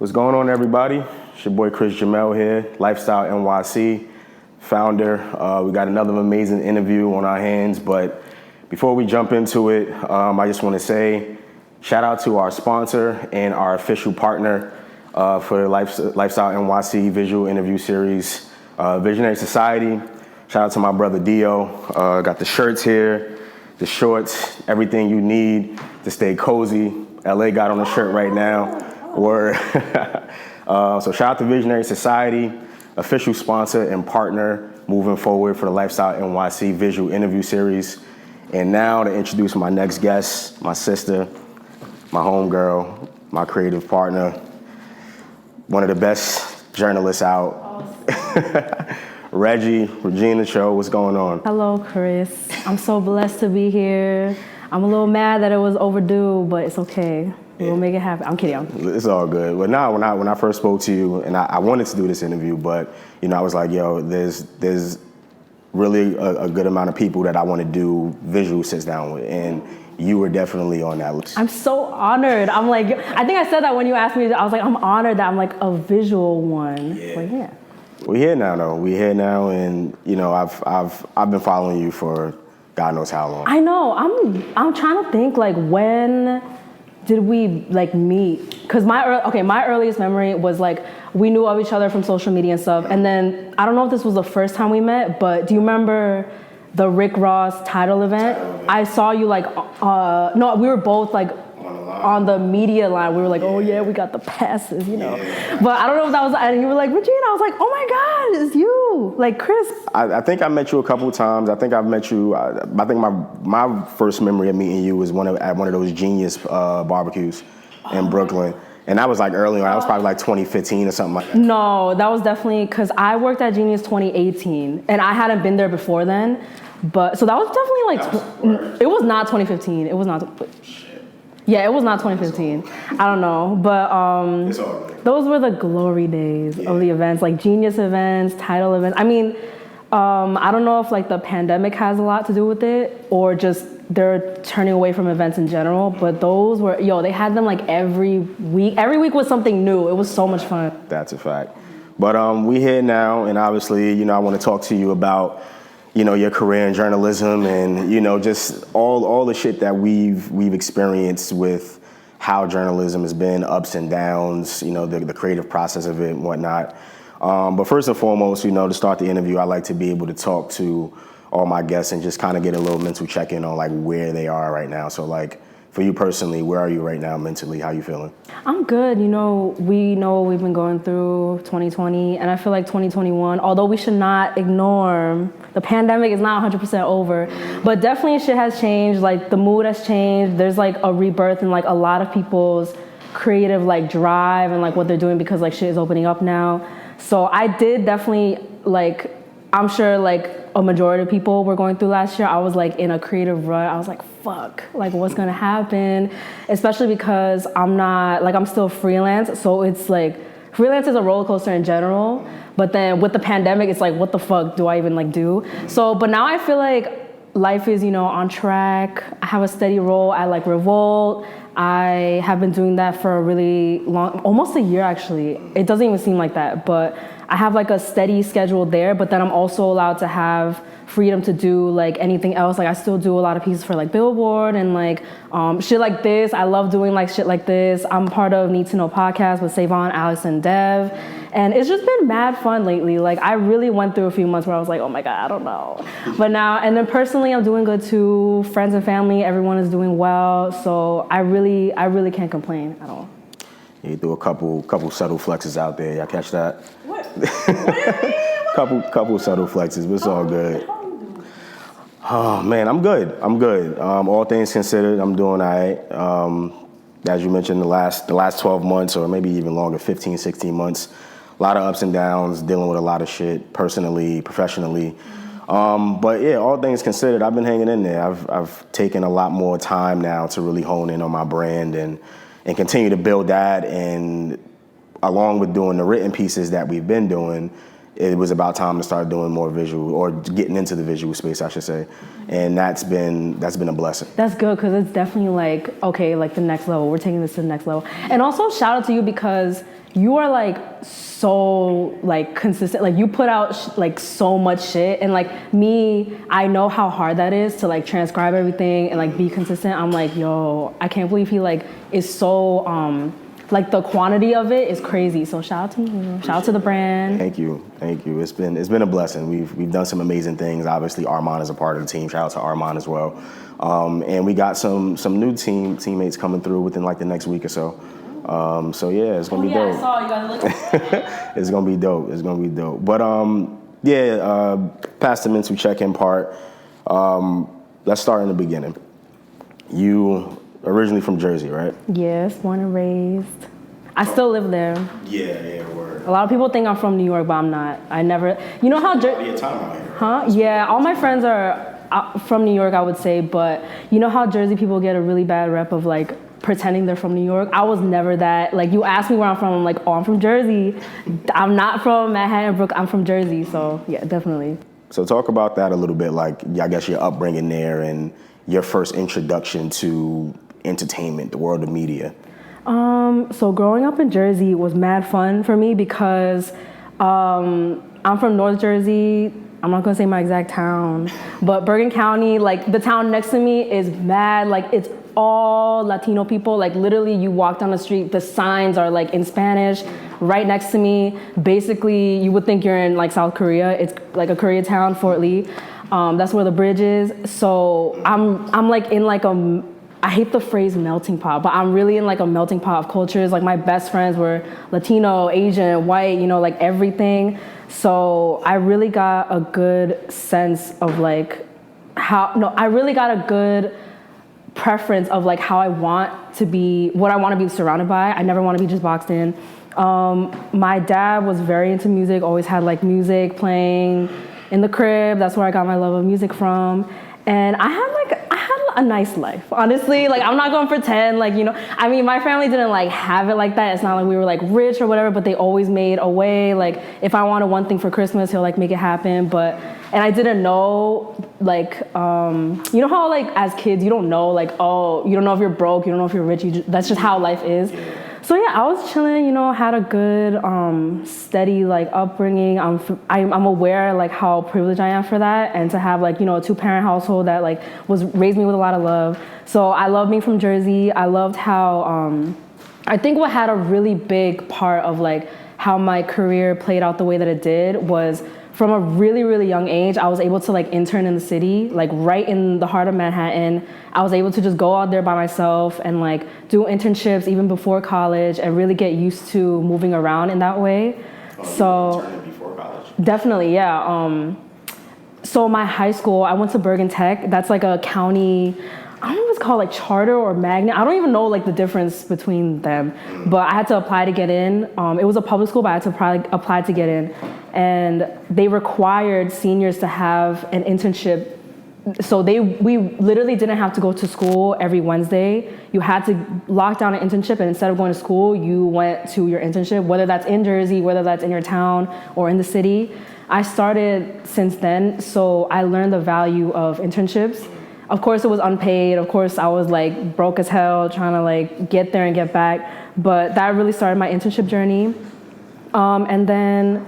What's going on, everybody? It's your boy Chris Jamel here, Lifestyle NYC founder. We got another amazing interview on our hands, but before we jump into it, I just want to say shout out to our sponsor and our official partner for Lifestyle NYC visual interview series, Visionary Society. Shout out to my brother Dio. Got the shirts here, the shorts, everything you need to stay cozy. LA got on the shirt right now. Word. So shout out to Visionary Society, official sponsor and partner moving forward for the Lifestyle NYC visual interview series. And now to introduce my next guest, my sister, my homegirl, my creative partner, one of the best journalists out. Awesome. Regina Cho, what's going on? Hello, Chris. I'm so blessed to be here. I'm a little mad that it was overdue, but it's okay. We'll make it happen. I'm kidding. It's all good. But now, when I first spoke to you, and I wanted to do this interview, but I was like, yo, there's really a good amount of people that I want to do visual sits down with, and you were definitely on that list. I'm so honored. I'm like, I think I said that when you asked me. I was like, I'm honored that I'm like a visual one. Yeah. Like, yeah. We're here now, though. We're here now, and I've been following you for God knows how long. I know. I'm trying to think like when did we like meet? Because my earliest memory was like we knew of each other from social media and stuff, and then I don't know if this was the first time we met, but do you remember the Rick Ross title event? I saw you like no, we were both like on the media line. We were like, oh yeah, we got the passes, Yeah. But I don't know if that was, and you were like, Regina. I was like, oh my God, it's you, like Chris. I think I met you a couple of times. I think I've met you. I think my first memory of meeting you was at one of those Genius barbecues in Brooklyn. And that was like early on. That was probably like 2015 or something like that. No, that was definitely, because I worked at Genius 2018, and I hadn't been there before then. But, so that was definitely like, it was not 2015. It was not, yeah, it was not 2015. I don't know, but It's all right. Those were the glory days of the events, like Genius events, title events. I mean, I don't know if like the pandemic has a lot to do with it, or just they're turning away from events in general, but those were, they had them like every week. Every week was something new. It was so much fun. That's a fact. But we here now, and obviously, I want to talk to you about, your career in journalism and, just all the shit that we've experienced with how journalism has been, ups and downs, the creative process of it and whatnot. But first and foremost, to start the interview, I like to be able to talk to all my guests and just kind of get a little mental check-in on like where they are right now. So like for you personally, where are you right now mentally? How you feeling? I'm good. We know we've been going through 2020, and I feel like 2021, although we should not ignore, the pandemic is not 100% over, but definitely shit has changed. Like the mood has changed. There's like a rebirth in like a lot of people's creative like drive and like what they're doing because like shit is opening up now. So I did definitely like, I'm sure like a majority of people were going through last year. I was like in a creative rut. I was like, fuck, like what's gonna happen? Especially because I'm still freelance. So it's like, freelance is a roller coaster in general. But then with the pandemic, it's like, what the fuck do I even like do? So, but now I feel like life is, on track. I have a steady role at like Revolt. I have been doing that for a really long, almost a year actually. It doesn't even seem like that, but I have like a steady schedule there, but then I'm also allowed to have freedom to do like anything else. Like I still do a lot of pieces for like Billboard and like shit like this. I love doing like shit like this. I'm part of Need to Know podcast with Savon, Alex, and Dev. And it's just been mad fun lately. Like I really went through a few months where I was like, oh my God, I don't know. But now, and then personally, I'm doing good too. Friends and family, everyone is doing well. So I really can't complain at all. You threw a couple subtle flexes out there. Y'all catch that? What? What do you mean? Couple subtle flexes, but it's all good. Oh man, I'm good. All things considered, I'm doing all right. As you mentioned, the last 12 months, or maybe even longer, 15, 16 months, a lot of ups and downs, dealing with a lot of shit, personally, professionally. But yeah, all things considered, I've been hanging in there. I've taken a lot more time now to really hone in on my brand and continue to build that, and along with doing the written pieces that we've been doing, it was about time to start doing more visual, or getting into the visual space, I should say. And that's been a blessing. That's good, because it's definitely like, okay, like the next level. We're taking this to the next level. And also shout out to you, because you are like so like consistent. Like you put out like so much shit, and like me, I know how hard that is to like transcribe everything and like be consistent. I'm like, yo, I can't believe he like is so like the quantity of it is crazy. So shout out to you. Shout out to the brand. Thank you. It's been a blessing. We've done some amazing things. Obviously, Armand is a part of the team. Shout out to Armand as well. And we got some new teammates coming through within like the next week or so. So yeah, it's gonna be dope. I saw you guys look. It's gonna be dope. But past the mental check-in part. Let's start in the beginning. You originally from Jersey, right? Yes, born and raised. I still live there. Yeah, word. A lot of people think I'm from New York, but I'm not. I never. You know how Be a time out here. Huh? Yeah, all my friends are from New York, I would say, but you know how Jersey people get a really bad rep of like pretending they're from New York? I was never that. Like, you ask me where I'm from, I'm like, oh, I'm from Jersey. I'm not from Manhattan, Brooklyn, I'm from Jersey. So yeah, definitely. So talk about that a little bit, like I guess your upbringing there and your first introduction to entertainment, the world of media. So growing up in Jersey was mad fun for me, because I'm from North Jersey. I'm not gonna say my exact town, but Bergen County, like the town next to me is mad, like it's all Latino people. Like literally you walk down the street, the signs are like in Spanish right next to me. Basically you would think you're in like South Korea. It's like a Koreatown, Fort Lee. That's where the bridge is. So I'm like in like I hate the phrase melting pot, but I'm really in like a melting pot of cultures. Like my best friends were Latino, Asian, white, you know, like everything. So I really got a good sense of like I really got a good preference of like how I want to be, what I want to be surrounded by. I never want to be just boxed in. My dad was very into music, always had like music playing in the crib. That's where I got my love of music from. And I had a nice life, honestly. Like, I'm not gonna pretend, like, you know, I mean, my family didn't like have it like that. It's not like we were like rich or whatever, but they always made a way. Like, if I wanted one thing for Christmas, he'll like make it happen. And I didn't know, like, you know how like as kids, you don't know, like, oh, you don't know if you're broke, you don't know if you're rich, that's just how life is. So yeah, I was chilling, you know, had a good, steady like upbringing. I'm aware like how privileged I am for that, and to have like, you know, a 2-parent household that like raised me with a lot of love. So I love being from Jersey. I loved how, I think what had a really big part of like how my career played out the way that it did was, from a really, really young age, I was able to like intern in the city, like right in the heart of Manhattan. I was able to just go out there by myself and like do internships even before college, and really get used to moving around in that way. So before college? Definitely, yeah. So my high school, I went to Bergen Tech. That's like a county, I don't know if it's called like charter or magnet. I don't even know like the difference between them, but I had to apply to get in. It was a public school, but I had to apply to get in. And they required seniors to have an internship. So we literally didn't have to go to school every Wednesday. You had to lock down an internship, and instead of going to school, you went to your internship, whether that's in Jersey, whether that's in your town or in the city. I started since then, so I learned the value of internships. Of course, it was unpaid. Of course, I was like broke as hell trying to like get there and get back. But that really started my internship journey. And then,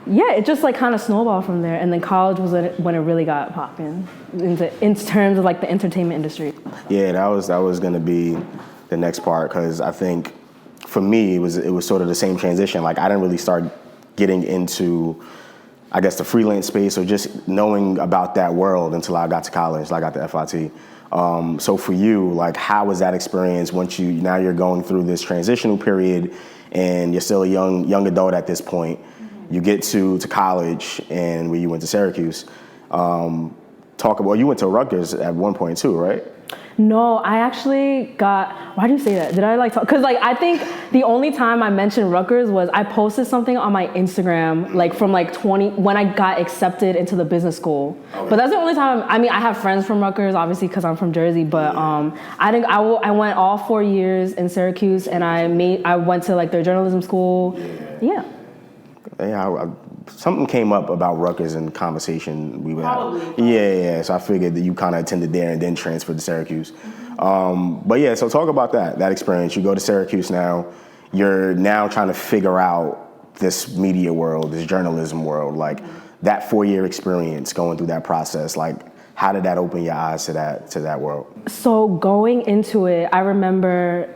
yeah, it just like kind of snowballed from there. And then college was when it really got popping in terms of like the entertainment industry. Yeah, that was gonna be the next part, because I think for me it was sort of the same transition. Like, I didn't really start getting into, I guess, the freelance space or just knowing about that world until I got to college, until I got to FIT. So for you, like, how was that experience once now you're going through this transitional period and you're still a young adult at this point? Mm-hmm. You get to college, and where you went to Syracuse. You went to Rutgers at one point too, right? No, I actually why do you say that? Did I like talk? Because like, I think the only time I mentioned Rutgers was I posted something on my Instagram, like from like when I got accepted into the business school. Okay. But that's the only time. I mean, I have friends from Rutgers, obviously, because I'm from Jersey, but I went all 4 years in Syracuse, and I went to like their journalism school. Yeah. Yeah, something came up about Rutgers in conversation we were Probably. having. Yeah. So I figured that you kind of attended there and then transferred to Syracuse. But yeah, so talk about that experience. You go to Syracuse now. You're now trying to figure out this media world, this journalism world, like that 4-year experience going through that process. Like, how did that open your eyes to that world? So going into it, I remember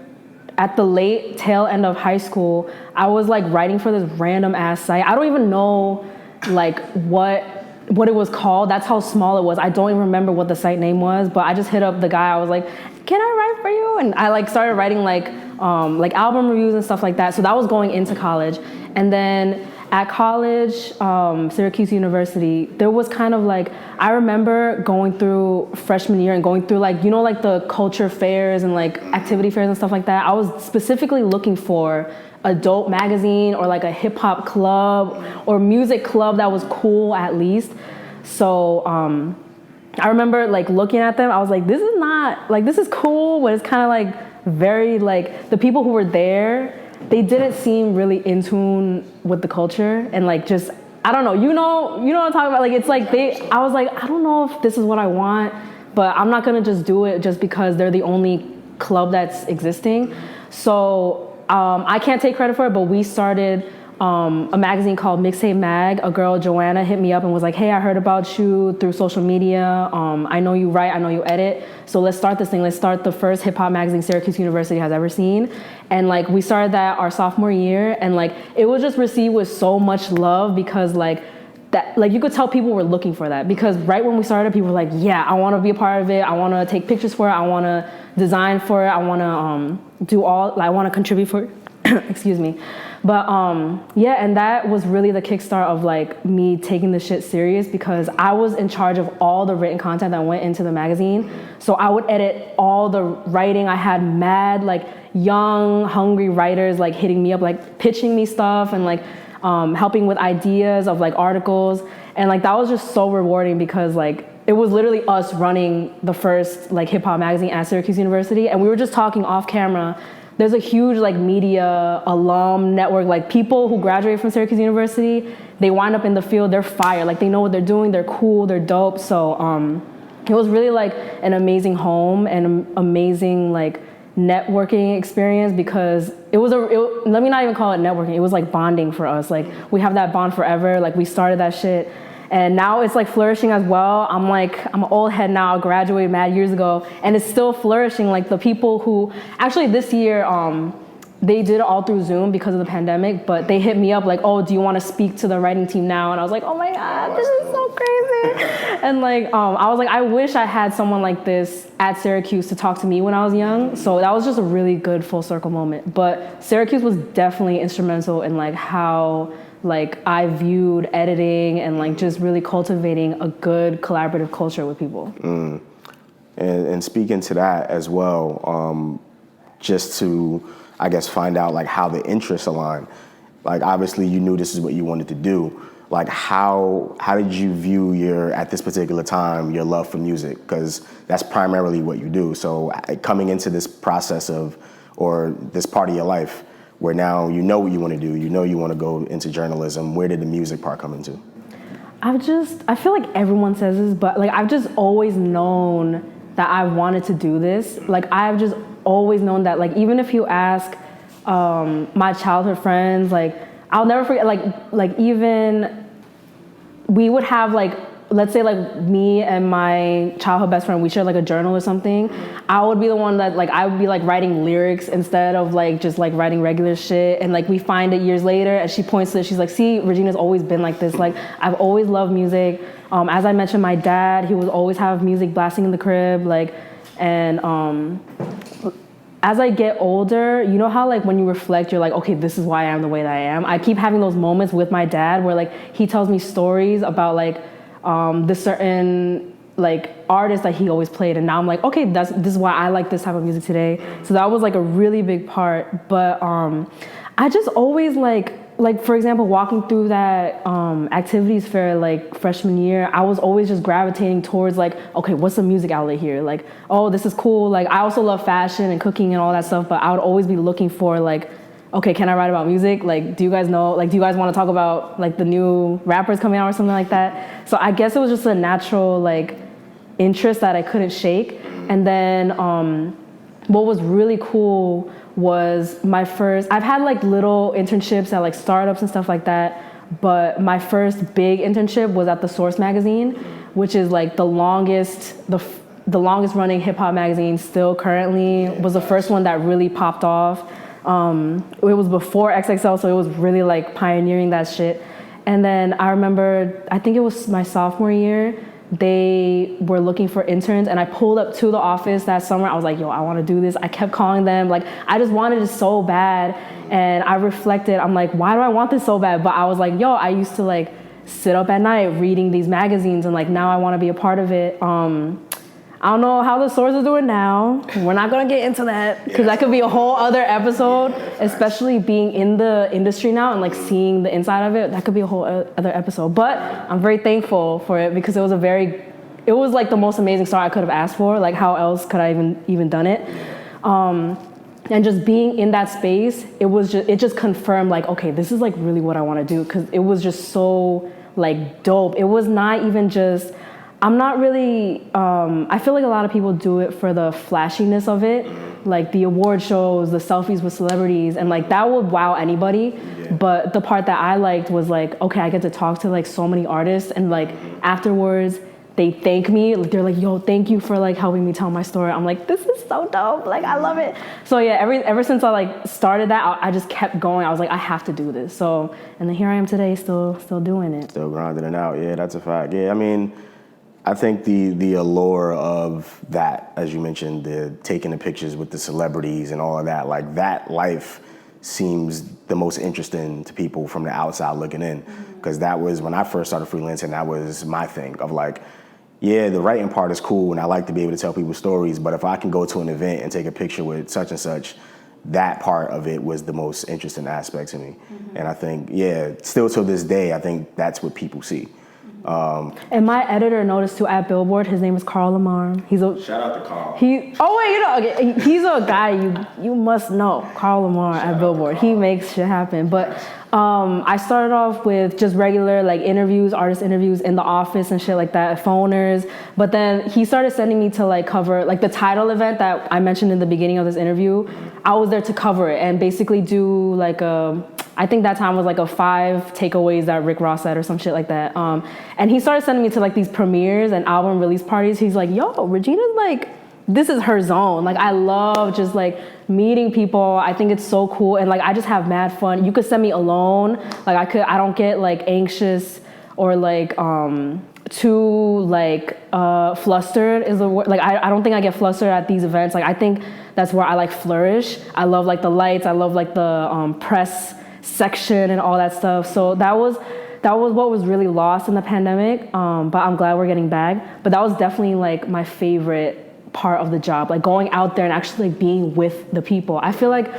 at the late tail end of high school, I was like writing for this random ass site. I don't even know like what it was called. That's how small it was. I don't even remember what the site name was, but I just hit up the guy. I was like, can I write for you? And I like started writing like album reviews and stuff like that. So that was going into college. And then at college, Syracuse University, there was kind of like, I remember going through freshman year and going through like, you know, like the culture fairs and like activity fairs and stuff like that. I was specifically looking for a dope magazine or like a hip hop club or music club that was cool at least. So I remember like looking at them, I was like, this is not, like this is cool, but it's kind of like very like, the people who were there, they didn't seem really in tune with the culture and like just, I don't know, you know what I'm talking about? Like it's like I was like, I don't know if this is what I want, but I'm not gonna just do it just because they're the only club that's existing. So I can't take credit for it, but we started a magazine called Mixtape Mag. A girl, Joanna, hit me up and was like, hey, I heard about you through social media. I know you write, I know you edit. So let's start this thing. Let's start the first hip hop magazine Syracuse University has ever seen. And like we started that our sophomore year, and like it was just received with so much love because like that, like you could tell people were looking for that, because right when we started, people were like, yeah, I want to be a part of it. I want to take pictures for it. I want to design for it. I want to I want to contribute for it. Excuse me. But yeah, and that was really the kickstart of like me taking this shit serious, because I was in charge of all the written content that went into the magazine. So I would edit all the writing. I had mad like young, hungry writers like hitting me up, like pitching me stuff and like helping with ideas of like articles. And like that was just so rewarding, because like it was literally us running the first like hip hop magazine at Syracuse University. And we were just talking off camera. There's a huge like media alum network, like people who graduate from Syracuse University, they wind up in the field, they're fire. Like they know what they're doing, they're cool, they're dope. So it was really like an amazing home and an amazing like networking experience, because let me not even call it networking. It was like bonding for us. Like we have that bond forever. Like we started that shit. And now it's like flourishing as well. I'm an old head now. I graduated mad years ago, and it's still flourishing. Like the people who, actually this year, they did it all through Zoom because of the pandemic, but they hit me up like, oh, do you want to speak to the writing team now? And I was like, oh my God, this is so crazy. And like, I was like, I wish I had someone like this at Syracuse to talk to me when I was young. So that was just a really good full circle moment. But Syracuse was definitely instrumental in like how like I viewed editing and like just really cultivating a good collaborative culture with people. And speaking to that as well, just to, I guess, find out like how the interests align. Like obviously you knew this is what you wanted to do. Like how did you view at this particular time, your love for music? Because that's primarily what you do. So coming into this process or this part of your life, where now you know what you want to do, you know you want to go into journalism, where did the music part come into? I feel like everyone says this, but like I've just always known that I wanted to do this. Like I've just always known that, like even if you ask my childhood friends, like I'll never forget, like even we would have like, let's say like me and my childhood best friend, we shared like a journal or something. I would be the one that like, I would be like writing lyrics instead of like just like writing regular shit. And like we find it years later and she points to it, she's like, see, Regina's always been like this. Like I've always loved music. As I mentioned, my dad, he would always have music blasting in the crib. Like, and as I get older, you know how like when you reflect, you're like, okay, this is why I am the way that I am. I keep having those moments with my dad where like he tells me stories about like this certain like artist that he always played, and now I'm like, okay, this is why I like this type of music today. So that was like a really big part. But I just always like for example, walking through that activities fair like freshman year, I was always just gravitating towards like, okay, what's the music outlet here? Like, oh, this is cool. Like I also love fashion and cooking and all that stuff, but I would always be looking for like, okay, can I write about music? Like, do you guys know, like, do you guys want to talk about like the new rappers coming out or something like that? So I guess it was just a natural like interest that I couldn't shake. And then what was really cool was I've had like little internships at like startups and stuff like that, but my first big internship was at the Source magazine, which is like the longest running hip hop magazine still currently, was the first one that really popped off. It was before XXL, so it was really like pioneering that shit. And then I remember, I think it was my sophomore year, they were looking for interns, and I pulled up to the office that summer. I was like, yo, I want to do this. I kept calling them. Like, I just wanted it so bad. And I reflected, I'm like, why do I want this so bad? But I was like, yo, I used to like sit up at night reading these magazines, and like now I want to be a part of it. I don't know how the Source is doing now. We're not gonna get into that because that could be a whole other episode, especially being in the industry now and like seeing the inside of it. That could be a whole other episode. But I'm very thankful for it because it was like the most amazing start I could have asked for. Like, how else could I even done it? And just being in that space, it just confirmed like, okay, this is like really what I want to do, because it was just so like dope. It was not even just, I'm not really, I feel like a lot of people do it for the flashiness of it, like the award shows, the selfies with celebrities, and like that would wow anybody. Yeah. But the part that I liked was like, okay, I get to talk to like so many artists, and like afterwards they thank me. They're like, yo, thank you for like helping me tell my story. I'm like, this is so dope. Like, I love it. So yeah, ever since I like started that, I just kept going. I was like, I have to do this. So, and then here I am today, still doing it. Still grinding it out. Yeah, that's a fact. Yeah, I mean, I think the allure of that, as you mentioned, the taking the pictures with the celebrities and all of that, like that life seems the most interesting to people from the outside looking in. Because that was, when I first started freelancing, that was my thing of like, yeah, the writing part is cool and I like to be able to tell people stories, but if I can go to an event and take a picture with such and such, that part of it was the most interesting aspect to me. And I think, yeah, still to this day, I think that's what people see. And my editor noticed too at Billboard, his name is Carl Lamar. Shout out to Carl. Okay, he's a guy you must know, Carl Lamar at Billboard. He makes shit happen. But I started off with just regular like interviews, artist interviews in the office and shit like that, phoners. But then he started sending me to like cover like the title event that I mentioned in the beginning of this interview. I was there to cover it and basically do like I think that time was like a 5 takeaways that Rick Ross said or some shit like that. And he started sending me to like these premieres and album release parties. He's like, yo, Regina's like, this is her zone. Like, I love just like meeting people. I think it's so cool. And like, I just have mad fun. You could send me alone. Like I don't get like anxious or like too like flustered is the word. Like, I don't think I get flustered at these events. Like, I think that's where I like flourish. I love like the lights. I love like the press section and all that stuff. So that was what was really lost in the pandemic. But I'm glad we're getting back. But that was definitely like my favorite part of the job, like going out there and actually like being with the people. I feel like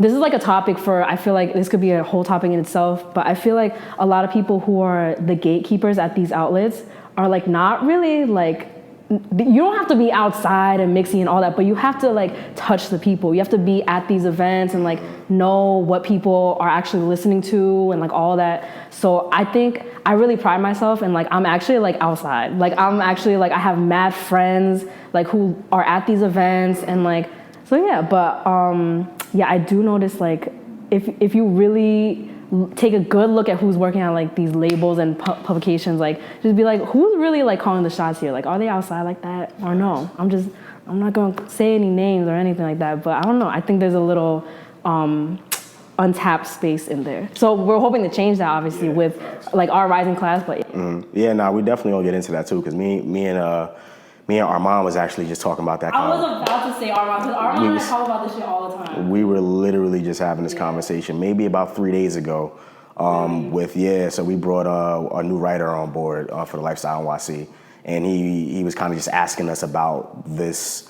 this is like a topic for, I feel like this could be a whole topic in itself, but I feel like a lot of people who are the gatekeepers at these outlets are like not really like, you don't have to be outside and mixing and all that, but you have to like touch the people. You have to be at these events and like know what people are actually listening to and like all that. So I think I really pride myself and like I'm actually like outside. Like I'm actually like I have mad friends like who are at these events and like so yeah. But yeah, I do notice like if you really take a good look at who's working on like these labels and publications, like just be like, who's really like calling the shots here? Like, are they outside like that or no? I'm not gonna say any names or anything like that, but I don't know. I think there's a little untapped space in there. So we're hoping to change that obviously with like our rising class, but yeah, no, we definitely gonna get into that too, because me and Armand was actually just talking about that. I was about to say Armand, because Armand and I talk about this shit all the time. We were literally just having this conversation maybe about 3 days ago. So we brought a new writer on board for the Lifestyle NYC, and he was kind of just asking us about this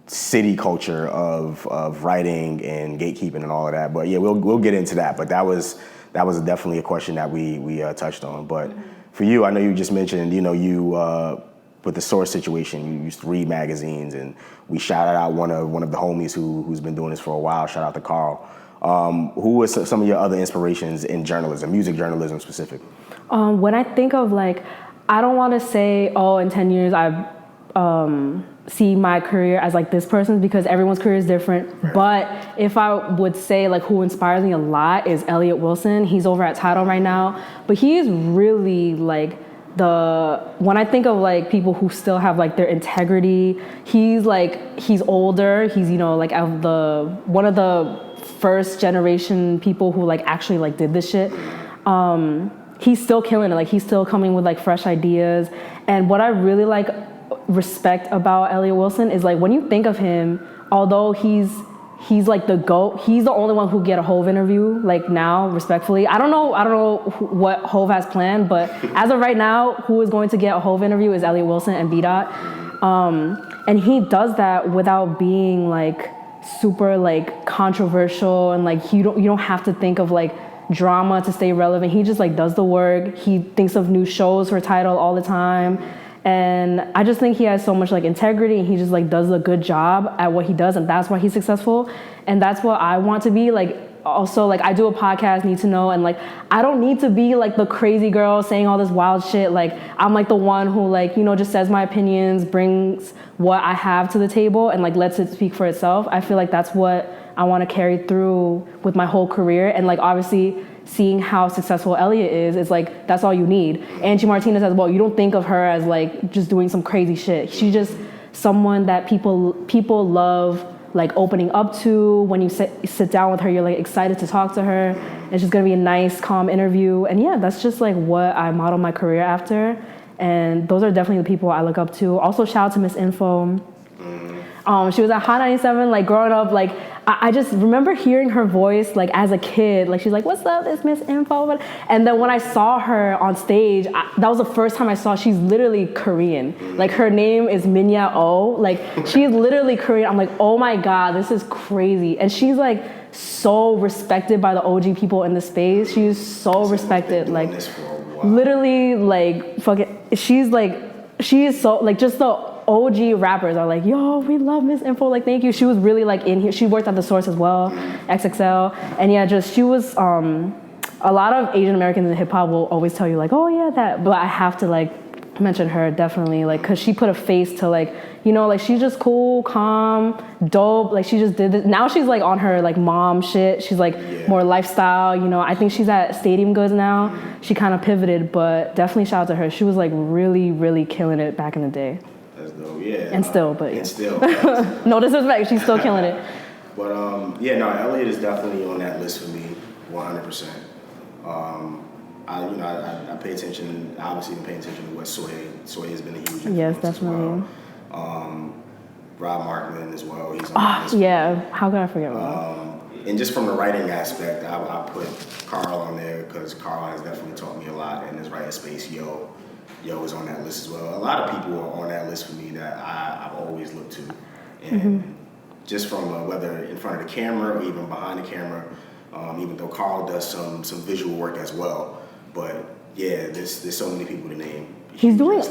city culture of writing and gatekeeping and all of that. But yeah, we'll get into that. But that was definitely a question that we touched on. But for you, I know you just mentioned, you with the Source situation, you used to read magazines, and we shouted out one of the homies who's been doing this for a while. Shout out to Carl. Who are some of your other inspirations in journalism, music journalism specific? When I think of like, I don't want to say, oh, in 10 years I see my career as like this person's, because everyone's career is different. Right. But if I would say like who inspires me a lot is Elliott Wilson. He's over at Tidal right now, but he is really like when I think of like people who still have like their integrity, he's older. He's, you know, like one of the first generation people who like actually like did this shit. He's still killing it. Like he's still coming with like fresh ideas. And what I really like respect about Elliott Wilson is like when you think of him, although he's like the GOAT, he's the only one who get a Hove interview like now, respectfully. I don't know what Hove has planned, but as of right now, who is going to get a Hove interview is Elliott Wilson and B-Dot. And he does that without being like super like controversial, and like you don't have to think of like drama to stay relevant. He just like does the work. He thinks of new shows for Tidal all the time. And I just think he has so much like integrity, and he just like does a good job at what he does, and that's why he's successful. And that's what I want to be. Like also like I do a podcast, Need to Know, and like I don't need to be like the crazy girl saying all this wild shit. Like I'm like the one who like, you know, just says my opinions, brings what I have to the table, and like lets it speak for itself. I feel like that's what I want to carry through with my whole career. And like obviously seeing how successful Elliott is, it's like that's all you need. Angie Martinez as well, you don't think of her as like just doing some crazy shit. She's just someone that people love like opening up to. When you sit down with her, you're like excited to talk to her. It's just gonna be a nice, calm interview. And yeah, that's just like what I model my career after. And those are definitely the people I look up to. Also shout out to Miss Info. She was at Hot 97, like growing up, like I just remember hearing her voice like as a kid, like she's like, what's up, it's Miss Info. And then when I saw her on stage, that was the first time I saw, she's literally Korean. Like her name is Minya Oh, like she's literally Korean. I'm like, oh my God, this is crazy. And she's like so respected by the OG people in the space. She's so respected, like literally like fucking, she is so like just the OG rappers are like, yo, we love Miss Info, like thank you. She was really like in here. She worked at The Source as well, XXL. And yeah, just she was, a lot of Asian Americans in hip hop will always tell you like, oh yeah, that, but I have to like mention her definitely, like, cause she put a face to like, you know, like she's just cool, calm, dope. Like she just did this. Now she's like on her like mom shit. She's like more lifestyle, you know. I think she's at Stadium Goods now. She kind of pivoted, but definitely shout out to her. She was like really, really killing it back in the day. That's dope, yeah. And still, but yeah. And still. No disrespect, she's still killing it. But yeah, no, Elliott is definitely on that list for me, 100%. I pay attention. Obviously, been paying attention to what Sway has been a huge influence. Yes, definitely. Rob Markman as well. He's on yeah. How could I forget about him? And just from the writing aspect, I put Carl on there because Carl has definitely taught me a lot in his writing space. Yo is on that list as well. A lot of people are on that list for me that I've always looked to, and just from whether in front of the camera or even behind the camera. Even though Carl does some visual work as well, but yeah, there's so many people to name. He's doing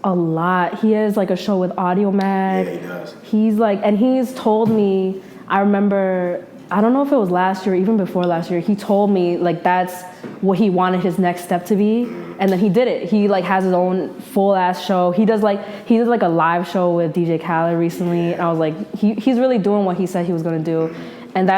a lot. He has like a show with Audio Mag. Yeah, he does. He's like, and he's told me, I remember, I don't know if it was last year, or even before last year, he told me like that's what he wanted his next step to be. And then he did it. He like has his own full ass show. He did like a live show with DJ Khaled recently. And I was like, he's really doing what he said he was gonna do. And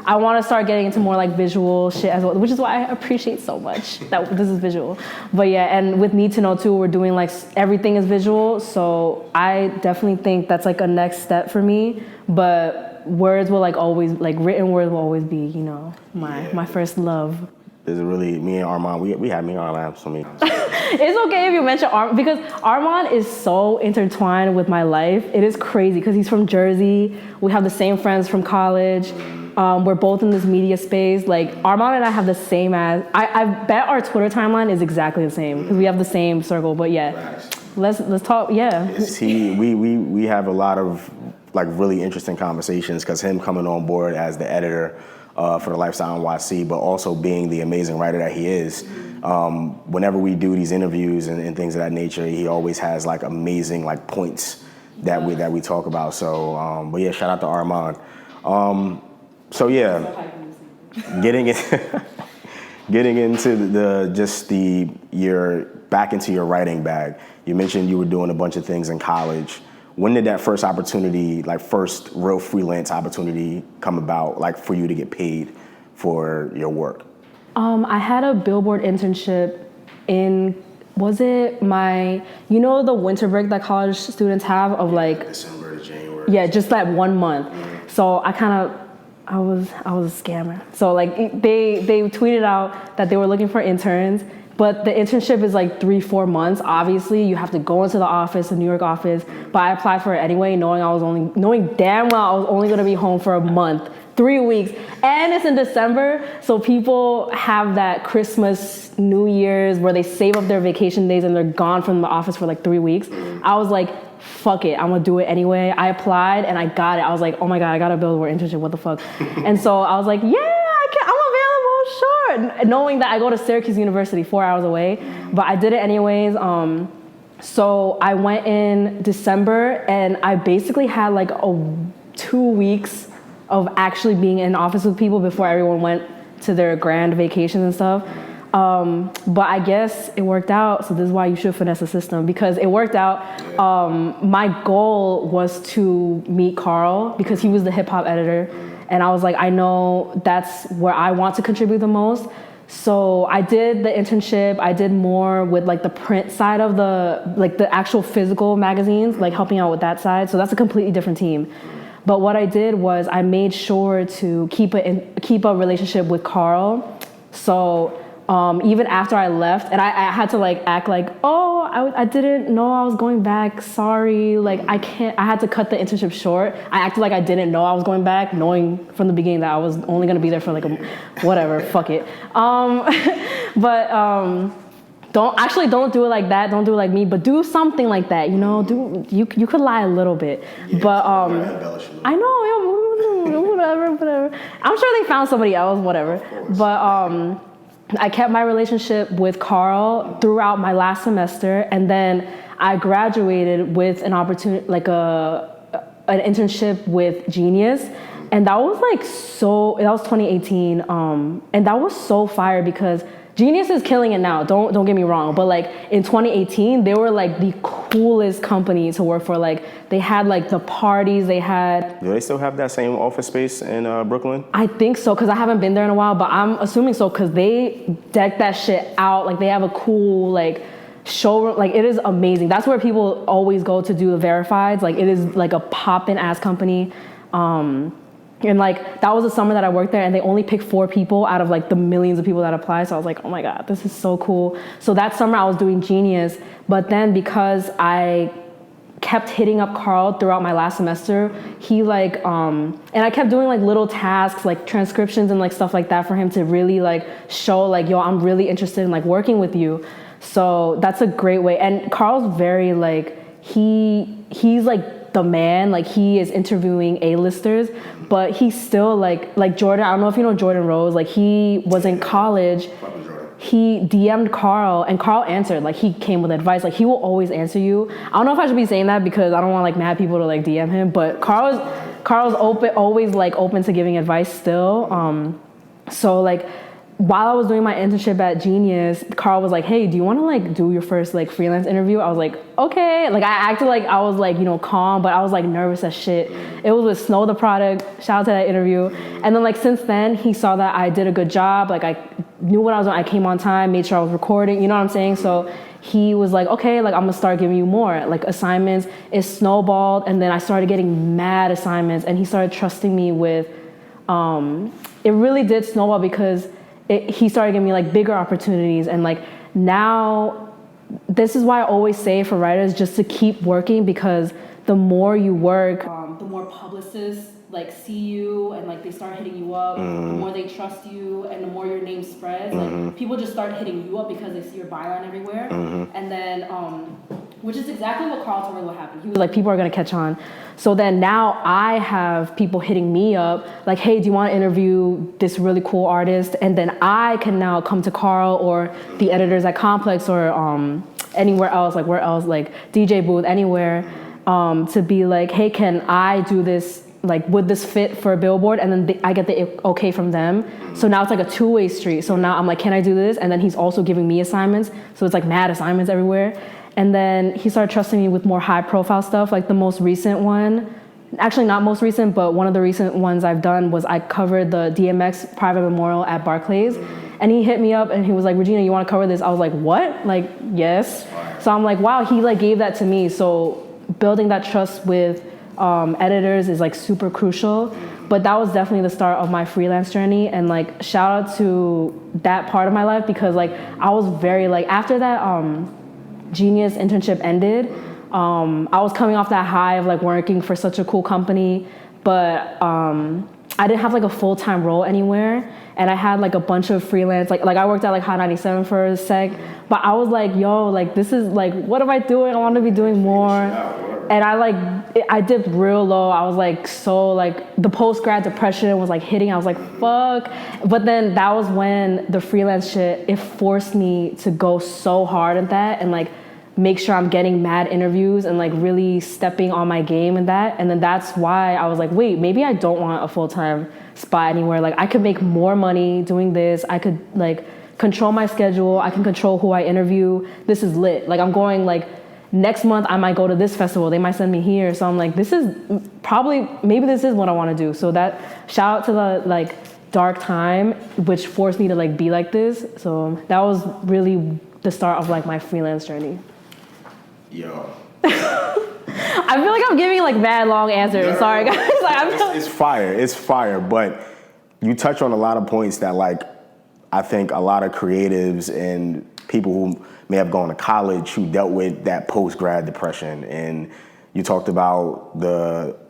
I want to start getting into more like visual shit as well, which is why I appreciate so much that this is visual. But yeah, and with Need to Know too, we're doing like everything is visual. So I definitely think that's like a next step for me. But words will like always, like written words will always be, you know, my first love. There's really, me and Armand, we had me and Armand so many times. It's okay if you mention Armand, because Armand is so intertwined with my life. It is crazy because he's from Jersey. We have the same friends from college. We're both in this media space. Like Armand and I have the same I bet our Twitter timeline is exactly the same because we have the same circle. But yeah, let's talk. Yeah, we have a lot of like really interesting conversations because him coming on board as the editor for the Lifestyle NYC, but also being the amazing writer that he is. Whenever we do these interviews and things of that nature, he always has like amazing like points that we talk about. So, but yeah, shout out to Armand. So yeah, getting it, getting into your back into your writing bag. You mentioned you were doing a bunch of things in college. When did that first opportunity, like first real freelance opportunity come about, like for you to get paid for your work? I had a Billboard internship in, was it my, you know the winter break that college students have of like December to January. Yeah, just that 1 month. Mm-hmm. So I was a scammer. So like they tweeted out that they were looking for interns, but the internship is like 3-4 months. Obviously, you have to go into the office, the New York office. But I applied for it anyway, knowing damn well I was only gonna be home for a month, 3 weeks, and it's in December. So people have that Christmas, New Year's where they save up their vacation days and they're gone from the office for like 3 weeks. I was like, fuck it, I'm gonna do it anyway. I applied and I got it. I was like, oh my God, I got a Billboard internship, what the fuck? And so I was like, yeah, I'm available, sure. Knowing that I go to Syracuse University 4 hours away, but I did it anyways. So I went in December and I basically had like 2 weeks of actually being in office with people before everyone went to their grand vacations and stuff. But I guess it worked out. So this is why you should finesse the system, because it worked out. My goal was to meet Carl because he was the hip hop editor. And I was like, I know that's where I want to contribute the most. So I did the internship. I did more with like the print side of the actual physical magazines, like helping out with that side. So that's a completely different team. But what I did was I made sure to keep a relationship with Carl. So even after I left, and I had to like act like, oh, I didn't know I was going back. Sorry, like I had to cut the internship short. I acted like I didn't know I was going back, knowing from the beginning that I was only gonna be there for like whatever, fuck it. Don't do it like that. Don't do it like me, but do something like that. You know, you could lie a little bit, but I know, whatever. I'm sure they found somebody else, whatever. But I kept my relationship with Carl throughout my last semester, and then I graduated with an opportunity, like an internship with Genius. And that was that was 2018. And that was so fire because Genius is killing it now. Don't get me wrong, but like in 2018, they were like the coolest company to work for. Like they had like the parties they had. Do they still have that same office space in Brooklyn? I think so, because I haven't been there in a while, but I'm assuming so because they decked that shit out. Like they have a cool like showroom. Like it is amazing. That's where people always go to do the verifieds. Like it is like a poppin' ass company. And like that was the summer that I worked there, and they only picked 4 people out of like the millions of people that applied. So I was like, oh my God, this is so cool. So that summer I was doing Genius, but then because I kept hitting up Carl throughout my last semester, he like, and I kept doing like little tasks, like transcriptions and like stuff like that for him to really like show like, yo, I'm really interested in like working with you. So that's a great way. And Carl's very like, he's like the man, like he is interviewing A-listers, but he's still like Jordan. I don't know if you know Jordan Rose. Like he was in college. He DM'd Carl and Carl answered. Like he came with advice. Like he will always answer you. I don't know if I should be saying that because I don't want like mad people to like DM him. But Carl's always like open to giving advice still. So like while I was doing my internship at Genius, Carl was like, hey, do you want to like do your first like freelance interview? I was like, okay. Like I acted like I was like, you know, calm, but I was like nervous as shit. It was with Snow the Product. Shout out to that interview. And then like since then, he saw that I did a good job. Like I knew what I was doing. I came on time, made sure I was recording. You know what I'm saying? So he was like, okay, like I'm gonna start giving you more like assignments. It snowballed, and then I started getting mad assignments, and he started trusting me with. It really did snowball because he started giving me like bigger opportunities, and like now this is why I always say for writers just to keep working, because the more you work, the more publicists like see you and like they start hitting you up, the more they trust you, and the more your name spreads. Like people just start hitting you up because they see your byline everywhere. And then which is exactly what Carl told me what happened. He was like, people are gonna catch on. So then now I have people hitting me up like, hey, do you want to interview this really cool artist? And then I can now come to Carl or the editors at Complex or anywhere else, like where else, like DJ booth, anywhere, to be like, hey, can I do this like, would this fit for a billboard? And then I get the okay from them. So now it's like a two-way street. So now I'm like, can I do this? And then he's also giving me assignments. So it's like mad assignments everywhere. And then he started trusting me with more high-profile stuff. Like the most recent one, actually not most recent, but one of the recent ones I've done was I covered the DMX private memorial at Barclays. And he hit me up and he was like, Regina, you want to cover this? I was like, what? Like, yes. So I'm like, wow, he like gave that to me. So building that trust with editors is like super crucial. But that was definitely the start of my freelance journey. And like, shout out to that part of my life, because like I was very like, after that Genius internship ended, I was coming off that high of like working for such a cool company, but I didn't have like a full-time role anywhere. And I had like a bunch of freelance, like I worked at like Hot 97 for a sec, but I was like, yo, like this is like, what am I doing? I want to be doing more. And I dipped real low. I was like, so like the post-grad depression was like hitting. I was like, fuck. But then that was when the freelance shit, it forced me to go so hard at that and like make sure I'm getting mad interviews and like really stepping on my game in that. And then that's why I was like, wait, maybe I don't want a full-time spot anywhere. Like I could make more money doing this. I could like control my schedule. I can control who I interview. This is lit. Like I'm going like next month I might go to this festival. They might send me here. So I'm like, this is probably, maybe this is what I want to do. So that shout out to the like dark time, which forced me to like be like this. So that was really the start of like my freelance journey. Yo. I feel like I'm giving like mad long answers. No, Sorry guys. Like, it's fire. It's fire. But you touch on a lot of points that like I think a lot of creatives and people who may have gone to college who dealt with that post-grad depression. And you talked about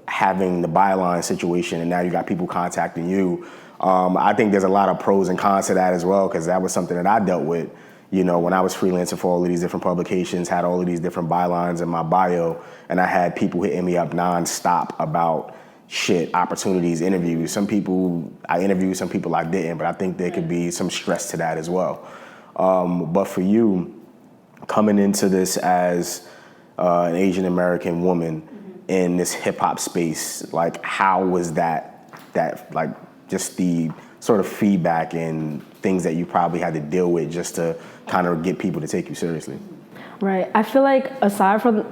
having the byline situation, and now you got people contacting you. I think there's a lot of pros and cons to that as well, because that was something that I dealt with. You know, when I was freelancing for all of these different publications, had all of these different bylines in my bio, and I had people hitting me up nonstop about shit, opportunities, interviews. Some people I interviewed, some people I didn't, but I think there could be some stress to that as well. But for you, coming into this as an Asian American woman in this hip hop space, like how was that like just the sort of feedback and things that you probably had to deal with just to kind of get people to take you seriously? Right. I feel like aside from,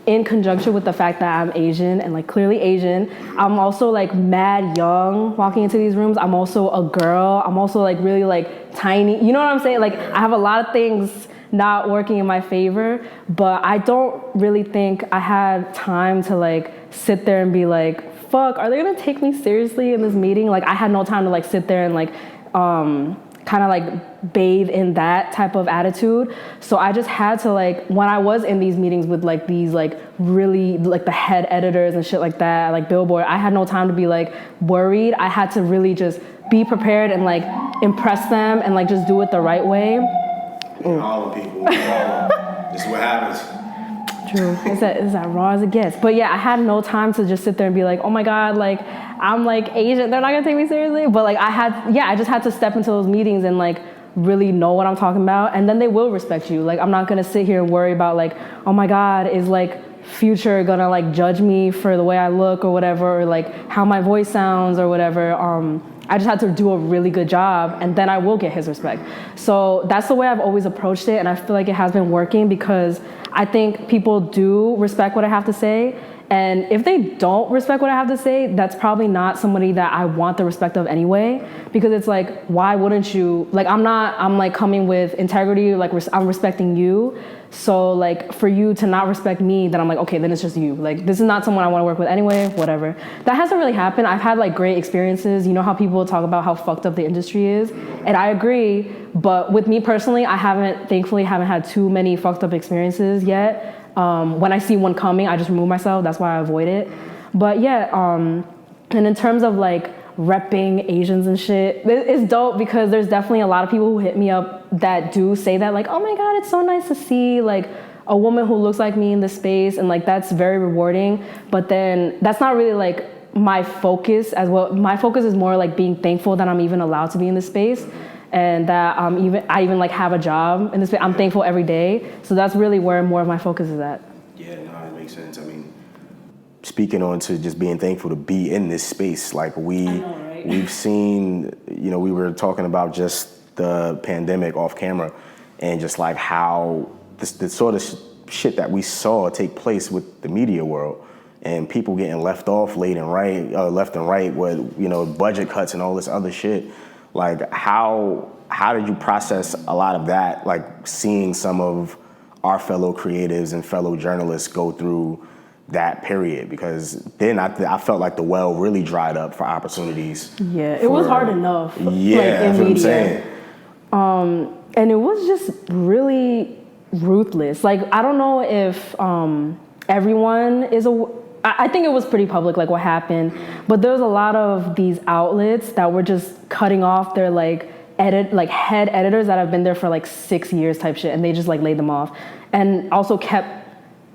in conjunction with the fact that I'm Asian and like clearly Asian, I'm also like mad young walking into these rooms. I'm also a girl. I'm also like really like tiny. You know what I'm saying? Like I have a lot of things not working in my favor, but I don't really think I had time to like sit there and be like, fuck, are they gonna take me seriously in this meeting? Like I had no time to like sit there and like kind of like bathe in that type of attitude. So I just had to like, when I was in these meetings with like these like really like the head editors and shit like that, like Billboard, I had no time to be like worried. I had to really just be prepared and like impress them and like just do it the right way. All the people, this is what happens. True. It's as raw as it gets. But yeah, I had no time to just sit there and be like, oh my God, like I'm like Asian, they're not gonna take me seriously. But like I just had to step into those meetings and like really know what I'm talking about, and then they will respect you. Like I'm not gonna sit here and worry about like, oh my God, is like Future gonna like judge me for the way I look or whatever, or like how my voice sounds or whatever. I just had to do a really good job, and then I will get his respect. So that's the way I've always approached it, and I feel like it has been working because I think people do respect what I have to say. And if they don't respect what I have to say, that's probably not somebody that I want the respect of anyway, because it's like, why wouldn't you? Like, I'm like coming with integrity, like I'm respecting you. So like for you to not respect me, then I'm like, okay, then it's just you. Like this is not someone I want to work with anyway, whatever. That hasn't really happened. I've had like great experiences. You know how people talk about how fucked up the industry is? And I agree, but with me personally, thankfully haven't had too many fucked up experiences yet. When I see one coming, I just remove myself. That's why I avoid it. But yeah, and in terms of like repping Asians and shit, it's dope because there's definitely a lot of people who hit me up that do say that, like, oh my God, it's so nice to see like a woman who looks like me in this space, and like that's very rewarding. But then that's not really like my focus as well. My focus is more like being thankful that I'm even allowed to be in this space, and that I even like have a job in this space. I'm thankful every day. So that's really where more of my focus is at. Yeah, no, it makes sense. I mean, speaking on to just being thankful to be in this space. Like we've seen, we were talking about just the pandemic off camera and just like how the sort of shit that we saw take place with the media world and people getting left off left and right with, budget cuts and all this other shit. Like how did you process a lot of that? Like seeing some of our fellow creatives and fellow journalists go through that period, because then I felt like the well really dried up for opportunities. Yeah, it was hard enough. Yeah, that's what I'm saying. And it was just really ruthless. Like, I don't know if everyone is I think it was pretty public, like what happened, but there was a lot of these outlets that were just cutting off their head editors that have been there for like 6 years type shit, and they just like laid them off, and also kept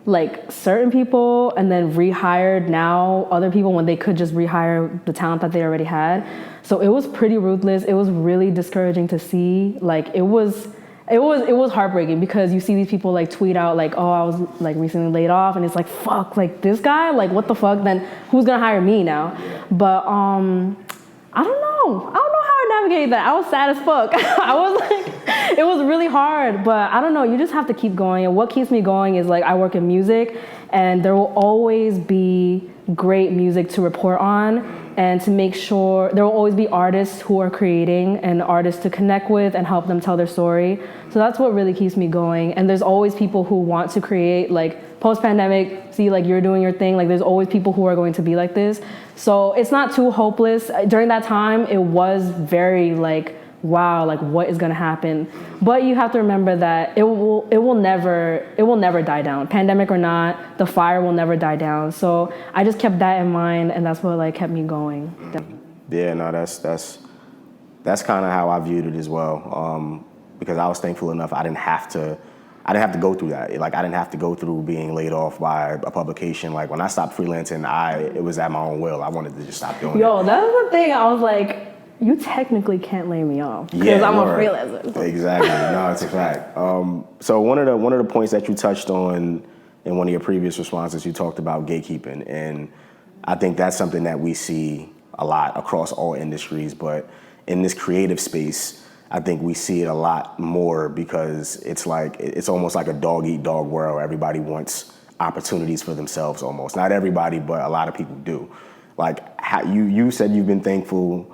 like certain people and then rehired now other people when they could just rehire the talent that they already had. So it was pretty ruthless. It was really discouraging to see. Like it was heartbreaking, because you see these people like tweet out like, oh, I was like recently laid off, and it's like, fuck, like this guy, like what the fuck, then who's gonna hire me now? But I don't know how I navigated that. I was sad as fuck. I was like, it was really hard, but I don't know, you just have to keep going. And what keeps me going is like, I work in music, and there will always be great music to report on, and to make sure there will always be artists who are creating and artists to connect with and help them tell their story. So that's what really keeps me going. And there's always people who want to create, like post-pandemic, see like you're doing your thing, like there's always people who are going to be like this. So it's not too hopeless. During that time, it was very like, wow, like what is gonna happen? But you have to remember that it will never die down. Pandemic or not, the fire will never die down. So I just kept that in mind, and that's what like kept me going. Yeah, no, that's kind of how I viewed it as well. Because I was thankful enough I didn't have to go through that. Like I didn't have to go through being laid off by a publication. Like when I stopped freelancing, it was at my own will. I wanted to just stop doing it. Yo, that was the thing. I was like, you technically can't lay me off because I'm a freelancer. Exactly. No, it's a fact. So one of the points that you touched on in one of your previous responses, you talked about gatekeeping, and I think that's something that we see a lot across all industries, but in this creative space, I think we see it a lot more, because it's almost like a dog-eat-dog world. Everybody wants opportunities for themselves almost. Not everybody, but a lot of people do. Like you said you've been thankful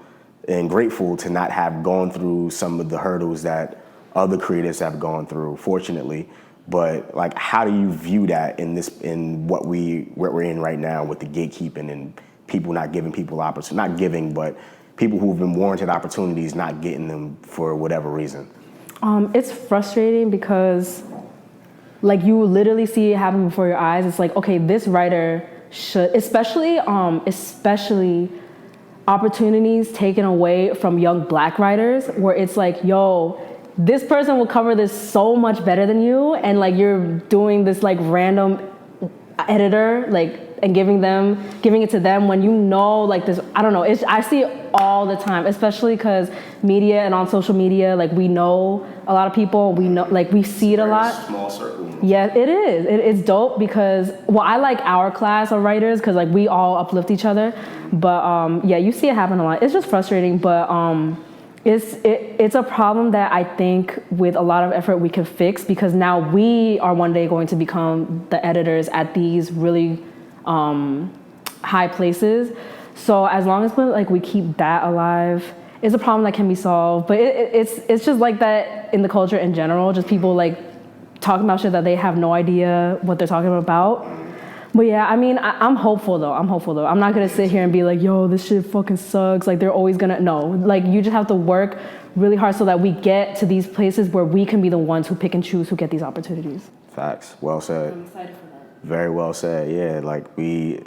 and grateful to not have gone through some of the hurdles that other creatives have gone through, fortunately. But like, how do you view that in what we're in right now with the gatekeeping and people not giving people opportunities, not giving, but people who've been warranted opportunities not getting them for whatever reason? It's frustrating because like you literally see it happen before your eyes. It's like, okay, this writer should, especially opportunities taken away from young Black writers, where it's like, yo, this person will cover this so much better than you, and like you're doing this like random editor, like, and giving it to them when you know like this. I don't know, I see it all the time, especially because media and on social media, like we know a lot of people, we know, like we see it a lot. Small circle. Yeah, it is. It's dope because, well, I like our class of writers because like we all uplift each other. But yeah, you see it happen a lot. It's just frustrating, but it's a problem that I think with a lot of effort we can fix, because now we are one day going to become the editors at these really high places. So as long as we keep that alive, it's a problem that can be solved. But it's just like that in the culture in general, just people like talking about shit that they have no idea what they're talking about. But yeah, I mean, I'm hopeful though. I'm not gonna sit here and be like, yo, this shit fucking sucks. Like they're always gonna, no. Like you just have to work really hard so that we get to these places where we can be the ones who pick and choose who get these opportunities. Facts. Well said. I'm excited for that. Very well said. Yeah, like it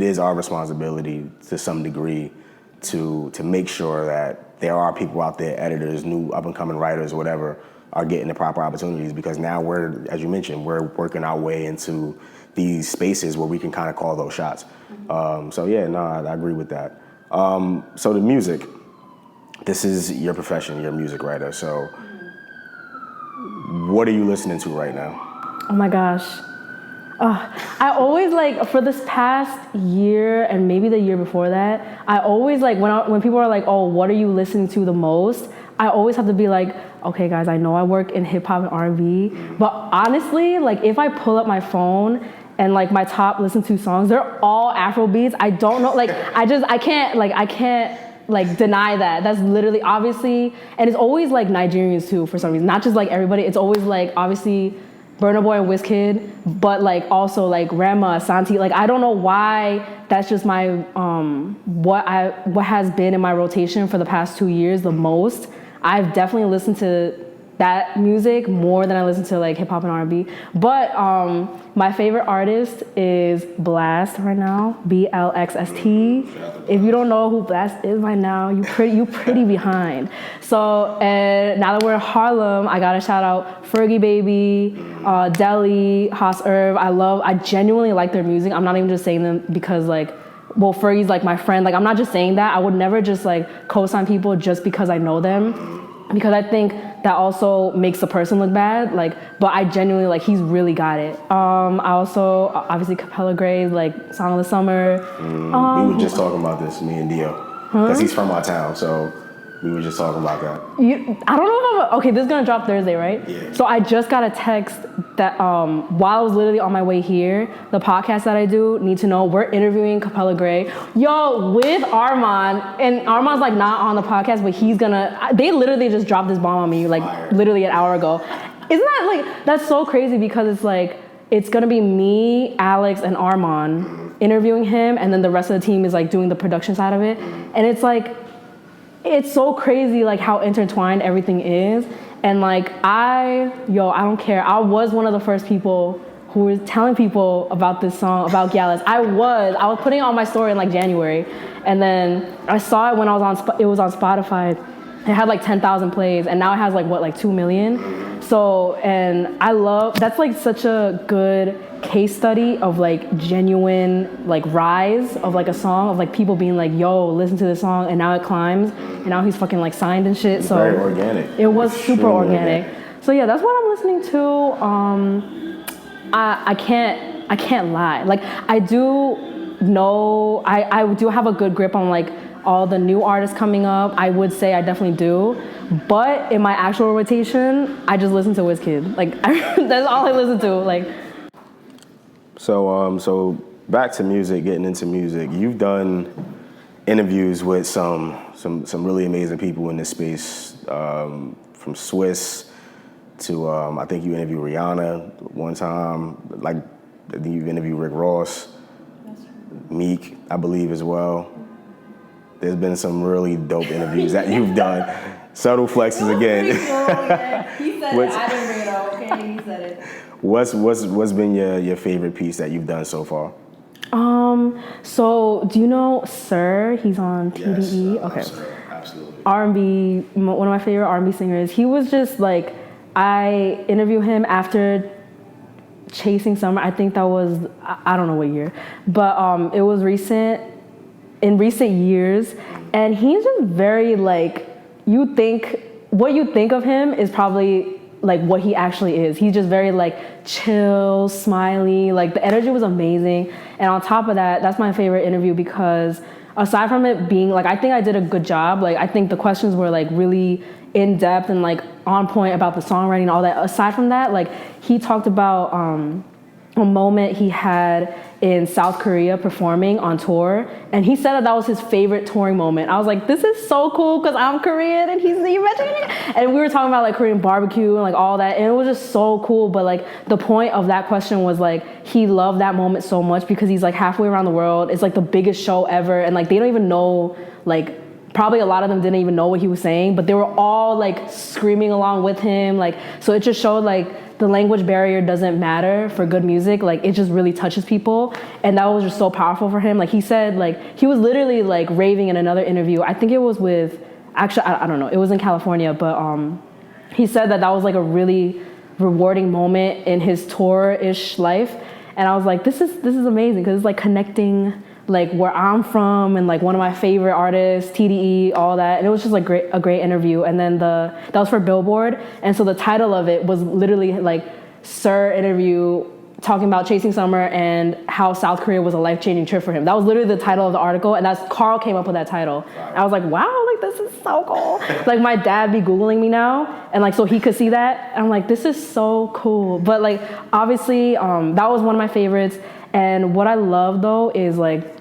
is our responsibility to some degree to make sure that there are people out there, editors, new up and coming writers, whatever, are getting the proper opportunities, because now we're, as you mentioned, we're working our way into these spaces where we can kind of call those shots. So yeah, no, I agree with that. So the music, this is your profession, you're a music writer. So what are you listening to right now? Oh my gosh. I always like, for this past year and maybe the year before that, I always like, when people are like, oh, what are you listening to the most? I always have to be like, okay guys, I know I work in hip hop and R&B, but honestly, like if I pull up my phone and like my top listened to songs, they're all Afro beats. I don't know, like I can't like deny that. That's literally, obviously, and it's always like Nigerians too for some reason, not just like everybody. It's always like obviously Burna Boy and Wizkid, but like also like Rema, Asante. Like I don't know why that's just my what has been in my rotation for the past 2 years the most. I've definitely listened to that music more than I listen to like hip hop and R&B. But my favorite artist is Blast right now, BLXST. If you don't know who Blast is right now, you pretty behind. So and now that we're in Harlem, I gotta shout out Fergie Baby, Deli, Haas Irv. I genuinely like their music. I'm not even just saying them because like, well, Fergie's like my friend. Like I'm not just saying that. I would never just like co-sign people just because I know them. Because I think that also makes the person look bad, like, but I genuinely, like, he's really got it. I also, obviously, Capella Gray's, like, Song of the Summer. We were just talking about this, me and Dio, because he's from our town, so we were just talking about that. I don't know if okay, this is gonna drop Thursday, right? Yeah. So I just got a text that while I was literally on my way here, the podcast that I do, Need to Know, we're interviewing Capella Gray. Yo, with Armand, and Armand's like not on the podcast, but he's gonna, they literally just dropped this bomb on me like literally an hour ago. Isn't that like, that's so crazy because it's like, it's gonna be me, Alex, and Armand interviewing him, and then the rest of the team is like doing the production side of it. And it's like, it's so crazy like how intertwined everything is. And like I don't care. I was one of the first people who was telling people about this song, about Gallus. I was putting it on my story in like January. And then I saw it when I was it was on Spotify. It had like 10,000 plays and now it has like 2 million. So, and I love, that's like such a good case study of like genuine like rise of like a song of like people being like, yo, listen to this song, and now it climbs and now he's fucking like signed and shit. So very organic. It was super organic. So yeah, that's what I'm listening to. I can't lie. Like I do know, I do have a good grip on like all the new artists coming up. I would say I definitely do. But in my actual rotation, I just listen to Wizkid. Like that's all I listen to. Like. So back to music, getting into music. You've done interviews with some really amazing people in this space, from Swiss to I think you interviewed Rihanna one time. Like I think you've interviewed Rick Ross, Meek, I believe as well. There's been some really dope interviews that you've done. Subtle flexes again. He said it. I didn't bring it up. Okay, he said it. What's been your favorite piece that you've done so far? So do you know Sir? He's on TDE. Yes, okay. Sir, absolutely. R&B, one of my favorite R&B singers. He was just like, I interviewed him after Chasing Summer. I think that was, I don't know what year, but it was in recent years, and he's just very like, what you think of him is probably like what he actually is. He's just very like chill, smiley, like the energy was amazing. And on top of that, that's my favorite interview because aside from it being like, I think I did a good job. Like I think the questions were like really in depth and like on point about the songwriting and all that. Aside from that, like he talked about a moment he had in South Korea performing on tour, and he said that was his favorite touring moment. I was like, this is so cool because I'm Korean and he's mentioning it. And we were talking about like Korean barbecue and like all that, and it was just so cool. But like the point of that question was like he loved that moment so much because he's like halfway around the world. It's like the biggest show ever, and like they don't even know, like probably a lot of them didn't even know what he was saying, but they were all like screaming along with him. Like, so it just showed like the language barrier doesn't matter for good music. Like it just really touches people. And that was just so powerful for him. Like he said, like he was literally like raving in another interview. I think it was with, actually, I don't know. It was in California, but he said that was like a really rewarding moment in his tour-ish life. And I was like, this is amazing because it's like connecting like where I'm from and like one of my favorite artists, TDE, all that. And it was just like a great interview. And then that was for Billboard. And so the title of it was literally like Sir interview talking about chasing summer and how South Korea was a life-changing trip for him. That was literally the title of the article, and that's Carl came up with that title. I was like, wow, like this is so cool. Like my dad be Googling me now, and like so he could see that. And I'm like, this is so cool. But like obviously, that was one of my favorites. And what I love though is like,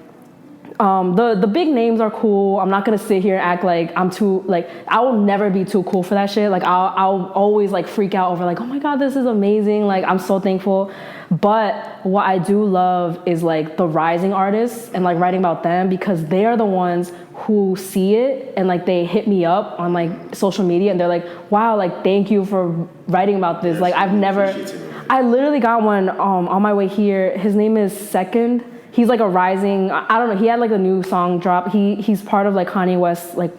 the big names are cool. I'm not gonna sit here and act like I'm too, like, I will never be too cool for that shit. Like I'll always like freak out over like, oh my God, this is amazing. Like I'm so thankful. But what I do love is like the rising artists and like writing about them, because they are the ones who see it and like they hit me up on like social media and they're like, wow, like thank you for writing about this. Like I literally got one on my way here. His name is Second. He's like a rising, I don't know, he had like a new song drop. He's part of like Kanye West's like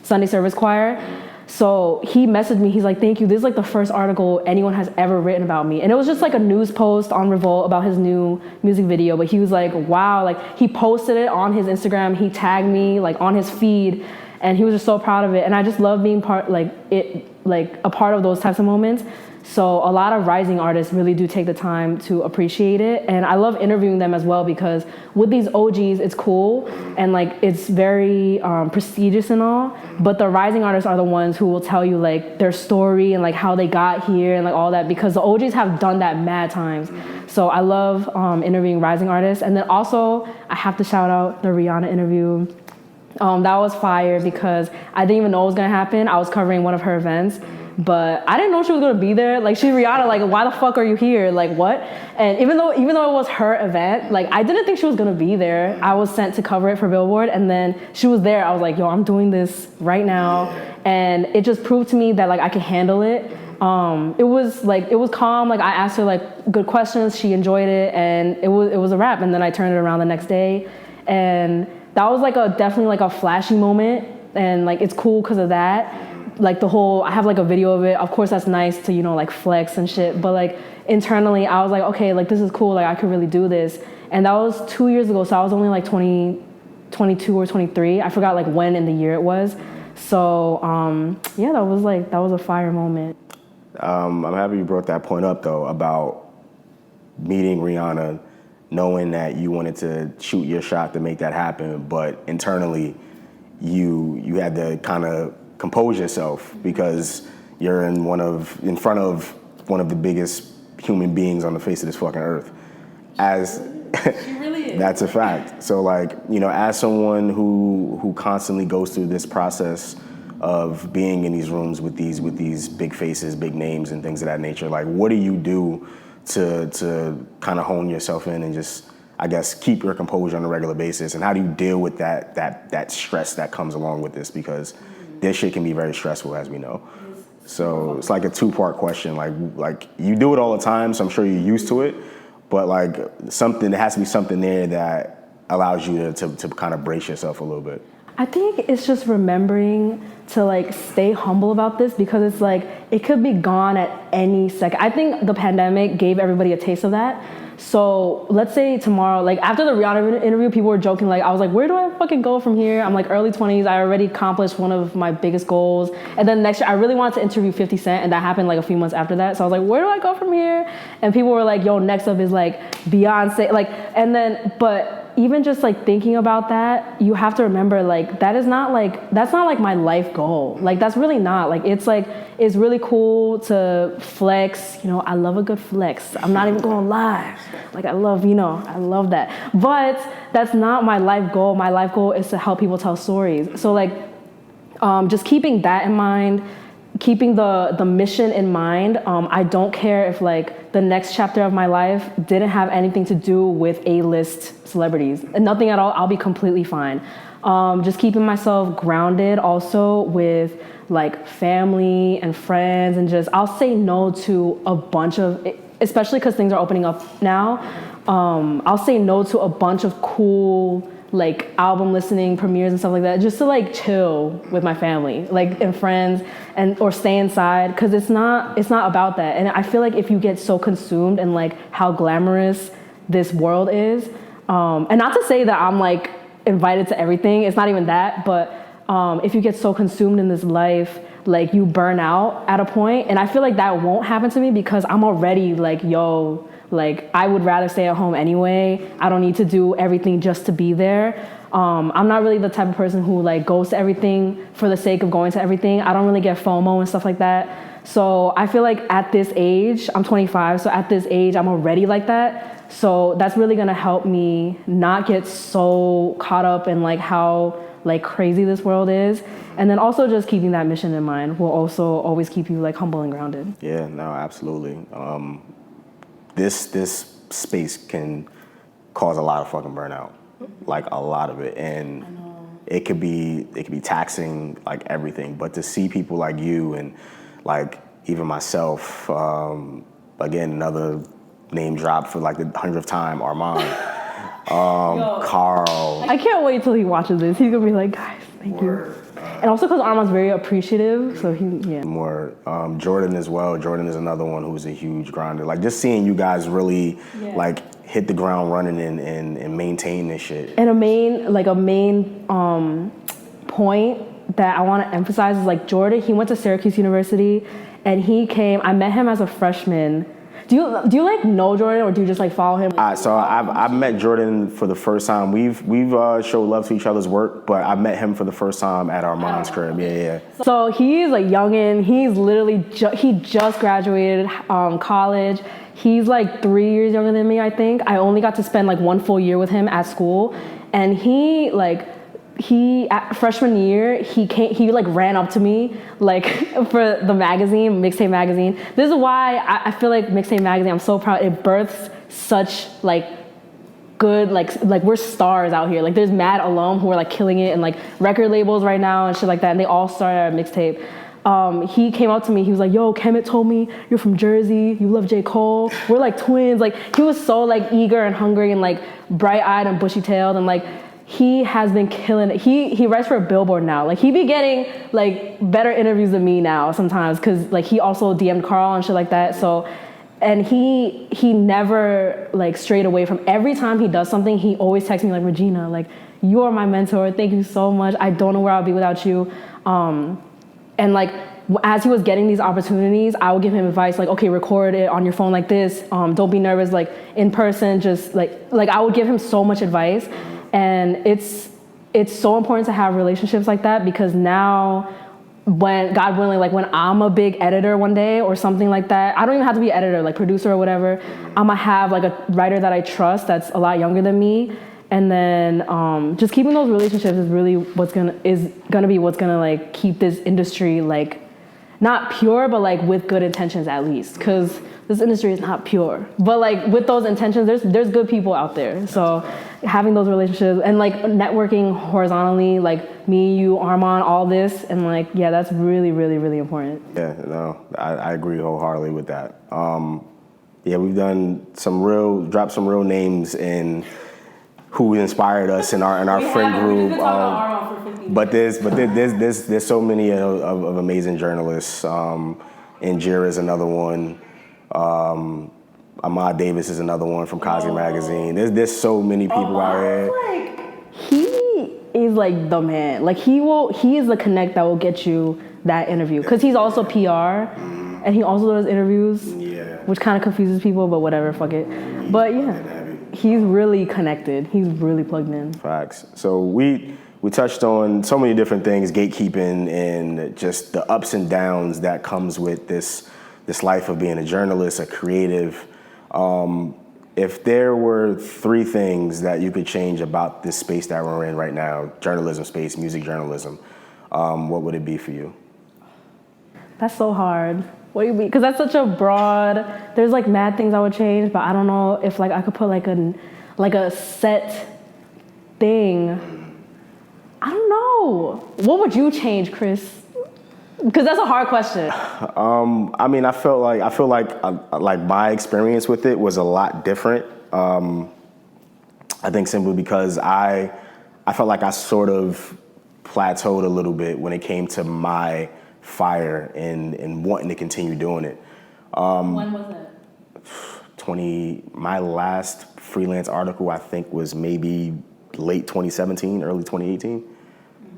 Sunday service choir. So he messaged me, he's like, thank you. This is like the first article anyone has ever written about me. And it was just like a news post on Revolt about his new music video. But he was like, wow, like he posted it on his Instagram. He tagged me like on his feed and he was just so proud of it. And I just love being a part of those types of moments. So a lot of rising artists really do take the time to appreciate it. And I love interviewing them as well, because with these OGs, it's cool and like it's very prestigious and all. But the rising artists are the ones who will tell you like their story and like how they got here and like all that, because the OGs have done that mad times. So I love interviewing rising artists. And then also I have to shout out the Rihanna interview. That was fire because I didn't even know it was gonna happen. I was covering one of her events. But I didn't know she was gonna be there. Like she's Rihanna, like why the fuck are you here? Like what? And even though it was her event, like I didn't think she was gonna be there. I was sent to cover it for Billboard, and then she was there. I was like, yo, I'm doing this right now. And it just proved to me that like I can handle it. It was calm. Like I asked her like good questions. She enjoyed it, and it was a wrap. And then I turned it around the next day, and that was like definitely like a flashy moment. And like it's cool because of that. Like I have like a video of it. Of course that's nice to, like flex and shit. But like internally I was like, okay, like this is cool. Like I could really do this. And that was 2 years ago. So I was only like 22 or 23. I forgot like when in the year it was. So yeah, that was a fire moment. I'm happy you brought that point up though, about meeting Rihanna, knowing that you wanted to shoot your shot to make that happen. But internally you had to kind of compose yourself because you're in front of one of the biggest human beings on the face of this fucking earth. She really is. That's a fact. So like, as someone who constantly goes through this process of being in these rooms with these big faces, big names and things of that nature, like what do you do to kind of hone yourself in and just, I guess, keep your composure on a regular basis? And how do you deal with that stress that comes along with this? Because this shit can be very stressful, as we know. So it's like a two-part question. Like you do it all the time, so I'm sure you're used to it. But like there has to be something there that allows you to kind of brace yourself a little bit. I think it's just remembering to like stay humble about this, because it's like it could be gone at any second. I think the pandemic gave everybody a taste of that. So let's say tomorrow, like after the Rihanna interview, people were joking, like I was like, where do I fucking go from here? I'm like early 20s. I already accomplished one of my biggest goals. And then next year, I really wanted to interview 50 Cent, and that happened like a few months after that. So I was like, where do I go from here? And people were like, yo, next up is like Beyonce. But even just like thinking about that, you have to remember like that's not like my life goal. Like that's really not. Like it's really cool to flex. I love a good flex. I'm not even gonna lie. Like I love that. But that's not my life goal. My life goal is to help people tell stories. So like just keeping that in mind, keeping the mission in mind. I don't care if like the next chapter of my life didn't have anything to do with A-list celebrities, and nothing at all. I'll be completely fine. Just keeping myself grounded also with like family and friends, and just I'll say no to a bunch of, especially because things are opening up now. I'll say no to a bunch of cool like album listening premieres and stuff like that, just to like chill with my family, like and friends, or stay inside, because it's not about that. And I feel like if you get so consumed in like how glamorous this world is, and not to say that I'm like invited to everything, it's not even that, but if you get so consumed in this life, like you burn out at a point. And I feel like that won't happen to me because I'm already like, yo, like I would rather stay at home anyway. I don't need to do everything just to be there. I'm not really the type of person who like goes to everything for the sake of going to everything. I don't really get FOMO and stuff like that. So I feel like at this age, I'm 25, so at this age, I'm already like that. So that's really gonna help me not get so caught up in like how like crazy this world is. And then also just keeping that mission in mind will also always keep you like humble and grounded. Yeah, no, absolutely. This space can cause a lot of fucking burnout, like a lot of it, and it could be taxing, like everything. But to see people like you and like even myself, again, another name drop for like the 100th time, Armand, Carl. I can't wait till he watches this. He's gonna be like, guys, thank you. And also because Armand's very appreciative, so More Jordan as well. Jordan is another one who's a huge grinder. Like just seeing you guys really like hit the ground running and maintain this shit. And a main point that I want to emphasize is like Jordan. He went to Syracuse University, and he came. I met him as a freshman. Do you like know Jordan, or do you just like follow him? So I've met Jordan for the first time. We've showed love to each other's work, but I met him for the first time at Armand's crib. Yeah. So he's like youngin'. He's literally he just graduated college. He's like 3 years younger than me, I think. I only got to spend like 1 full year with him at school, and he at freshman year, he like ran up to me like for the magazine, Mixtape Magazine. This is why I feel like Mixtape Magazine, I'm so proud. It births such like good, like we're stars out here. Like there's mad alum who are like killing it and like record labels right now and shit like that. And they all started at Mixtape. He came up to me, he was like, yo, Kemet told me you're from Jersey, you love J. Cole, we're like twins. Like he was so like eager and hungry and like bright-eyed and bushy-tailed, and like he has been killing it. He writes for a Billboard now. Like he be getting like better interviews than me now sometimes, because like he also DM'd Carl and shit like that. So, and he never like strayed away from, every time he does something, he always texts me like, Regina, like you are my mentor. Thank you so much. I don't know where I'll be without you. And like as he was getting these opportunities, I would give him advice like, okay, record it on your phone like this. Don't be nervous, like in person, just like I would give him so much advice. And it's so important to have relationships like that, because now, when God willing, like when I'm a big editor one day or something like that, I don't even have to be an editor, like producer or whatever. I'm gonna have like a writer that I trust that's a lot younger than me, and then just keeping those relationships is really what's gonna like keep this industry like not pure, but like with good intentions at least, because this industry is not pure. But like with those intentions, there's good people out there. So having those relationships and like networking horizontally, like me, you, Armand, all this, and like, yeah, that's really, really, really important. Yeah, no, I agree wholeheartedly with that. Yeah, we've done dropped some real names in who inspired us in our friend group. But there's so many of amazing journalists. Injira is another one. Ahmad Davis is another one from Kazi Magazine. There's so many people out here. Like, he is like the man. Like he is the connect that will get you that interview, because he's also PR and he also does interviews, which kind of confuses people, but whatever, fuck it. But yeah, he's really connected. He's really plugged in. Facts. So we touched on so many different things, gatekeeping and just the ups and downs that comes with this life of being a journalist, a creative. If there were 3 things that you could change about this space that we're in right now, journalism space, music journalism, what would it be for you? That's so hard. What do you mean? Because that's such a broad, there's like mad things I would change, but I don't know if like I could put like a set thing. I don't know. What would you change, Chris? Because that's a hard question. I mean, I feel like my experience with it was a lot different. I think simply because I felt like I sort of plateaued a little bit when it came to my fire and wanting to continue doing it. When was it? My last freelance article, I think, was maybe late 2017, early 2018.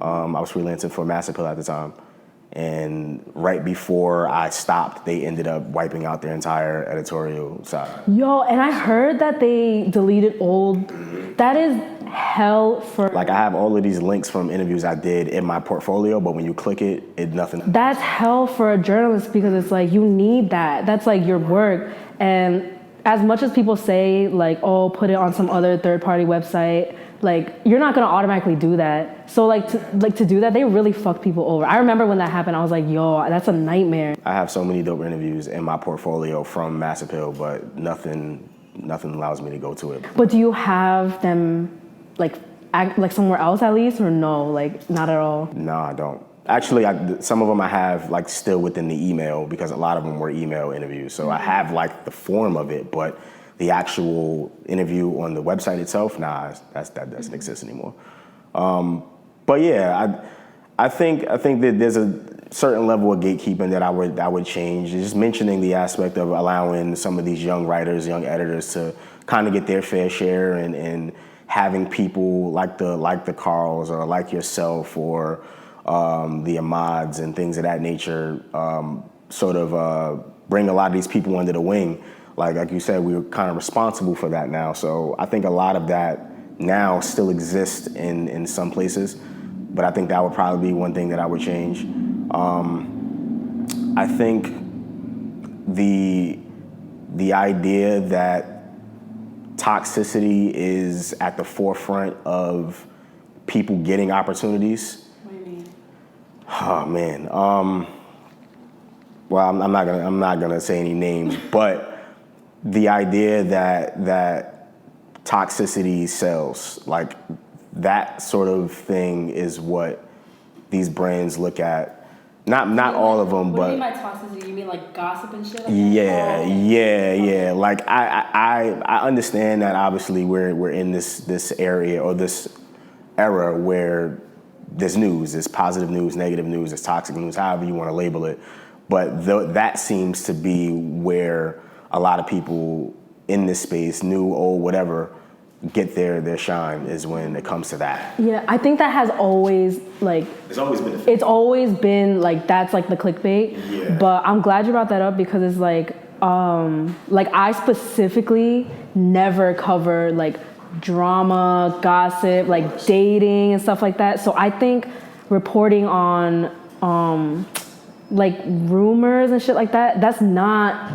I was freelancing for Massacre at the time. And right before I stopped, they ended up wiping out their entire editorial side. Yo, and I heard that they deleted old. That is hell for. Like I have all of these links from interviews I did in my portfolio, but when you click it, nothing. That's hell for a journalist because it's like you need that. That's like your work. And as much as people say like, oh, put it on some other third-party website, like you're not gonna automatically do that. So to do that, they really fuck people over. I remember when that happened, I was like, yo, that's a nightmare. I have so many dope interviews in my portfolio from Mass Appeal, but nothing allows me to go to it. But do you have them like somewhere else at least, or no, like not at all? No, I don't. Actually, some of them I have like still within the email because a lot of them were email interviews. So I have like the form of it, but the actual interview on the website itself, nah, that doesn't exist anymore. But yeah, I think that there's a certain level of gatekeeping that I would change. Just mentioning the aspect of allowing some of these young writers, young editors to kind of get their fair share, and having people like the Carls or like yourself or the Ahmads and things of that nature sort of bring a lot of these people under the wing. Like you said, we were kind of responsible for that now. So I think a lot of that now still exists in some places, but I think that would probably be one thing that I would change. I think the idea that toxicity is at the forefront of people getting opportunities. What do you mean? Oh man. Well, I'm not gonna say any names, but the idea that toxicity sells, like that sort of thing is what these brands look at. Not all of them, but. What do you mean by toxicity? You mean like gossip and shit? Like Yeah. Like I understand that obviously we're in this area or this era where there's news, there's positive news, negative news, there's toxic news, however you want to label it. But that seems to be where a lot of people in this space, new, old, whatever, get their shine is when it comes to that. Yeah, I think that has always like. It's always been. It's always been like that's like the clickbait. Yeah. But I'm glad you brought that up because it's like I specifically never cover like drama, gossip, like dating and stuff like that. So I think reporting on like rumors and shit like that, that's not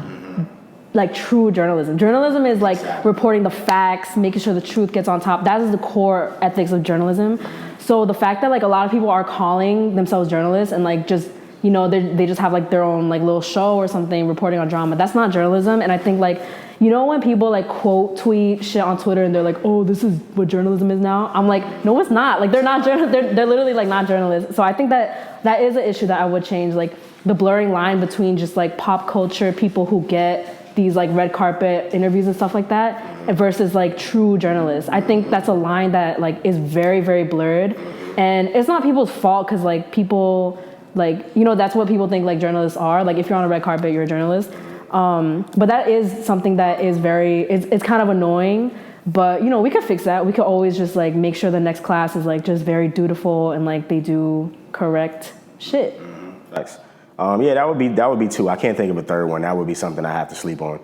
like true journalism. Journalism is like reporting the facts, making sure the truth gets on top. That is the core ethics of journalism. So the fact that like a lot of people are calling themselves journalists and like just, you know, they just have like their own like little show or something reporting on drama, that's not journalism. And I think like, you know, when people like quote tweet shit on Twitter and they're like, oh, this is what journalism is now. I'm like, no, it's not. Like they're not they're literally like not journalists. So I think that is an issue that I would change, like the blurring line between just like pop culture people who get these like red carpet interviews and stuff like that versus like true journalists. I think that's a line that like is very, very blurred. And it's not people's fault because like people like, you know, that's what people think like journalists are. Like if you're on a red carpet, you're a journalist. But that is something that is it's kind of annoying, but you know, we could fix that. We could always just like make sure the next class is like just very dutiful and like they do correct shit. Thanks. Yeah, that would be two. I can't think of a third one. That would be something I have to sleep on.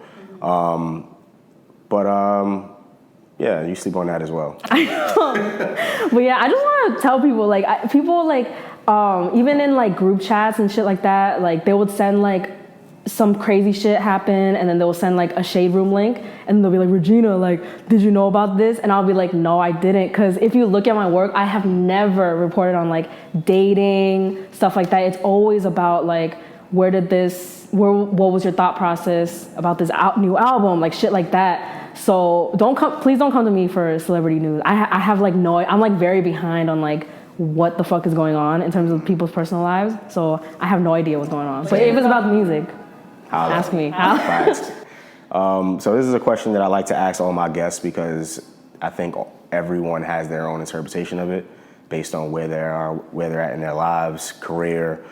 Yeah, you sleep on that as well. I know. But yeah, I just want to tell people like people like even in like group chats and shit like that, like they would send like some crazy shit happen and then they'll send like a shade room link and they'll be like, Regina, like, did you know about this? And I'll be like, no, I didn't. Because if you look at my work, I have never reported on like dating, stuff like that. It's always about like, what was your thought process about this new album, like shit like that. So please don't come to me for celebrity news. I have like I'm like very behind on like what the fuck is going on in terms of people's personal lives. So I have no idea what's going on. But if it's about the music, ask me. So this is a question that I like to ask all my guests because I think everyone has their own interpretation of it based on where they're at in their lives, career,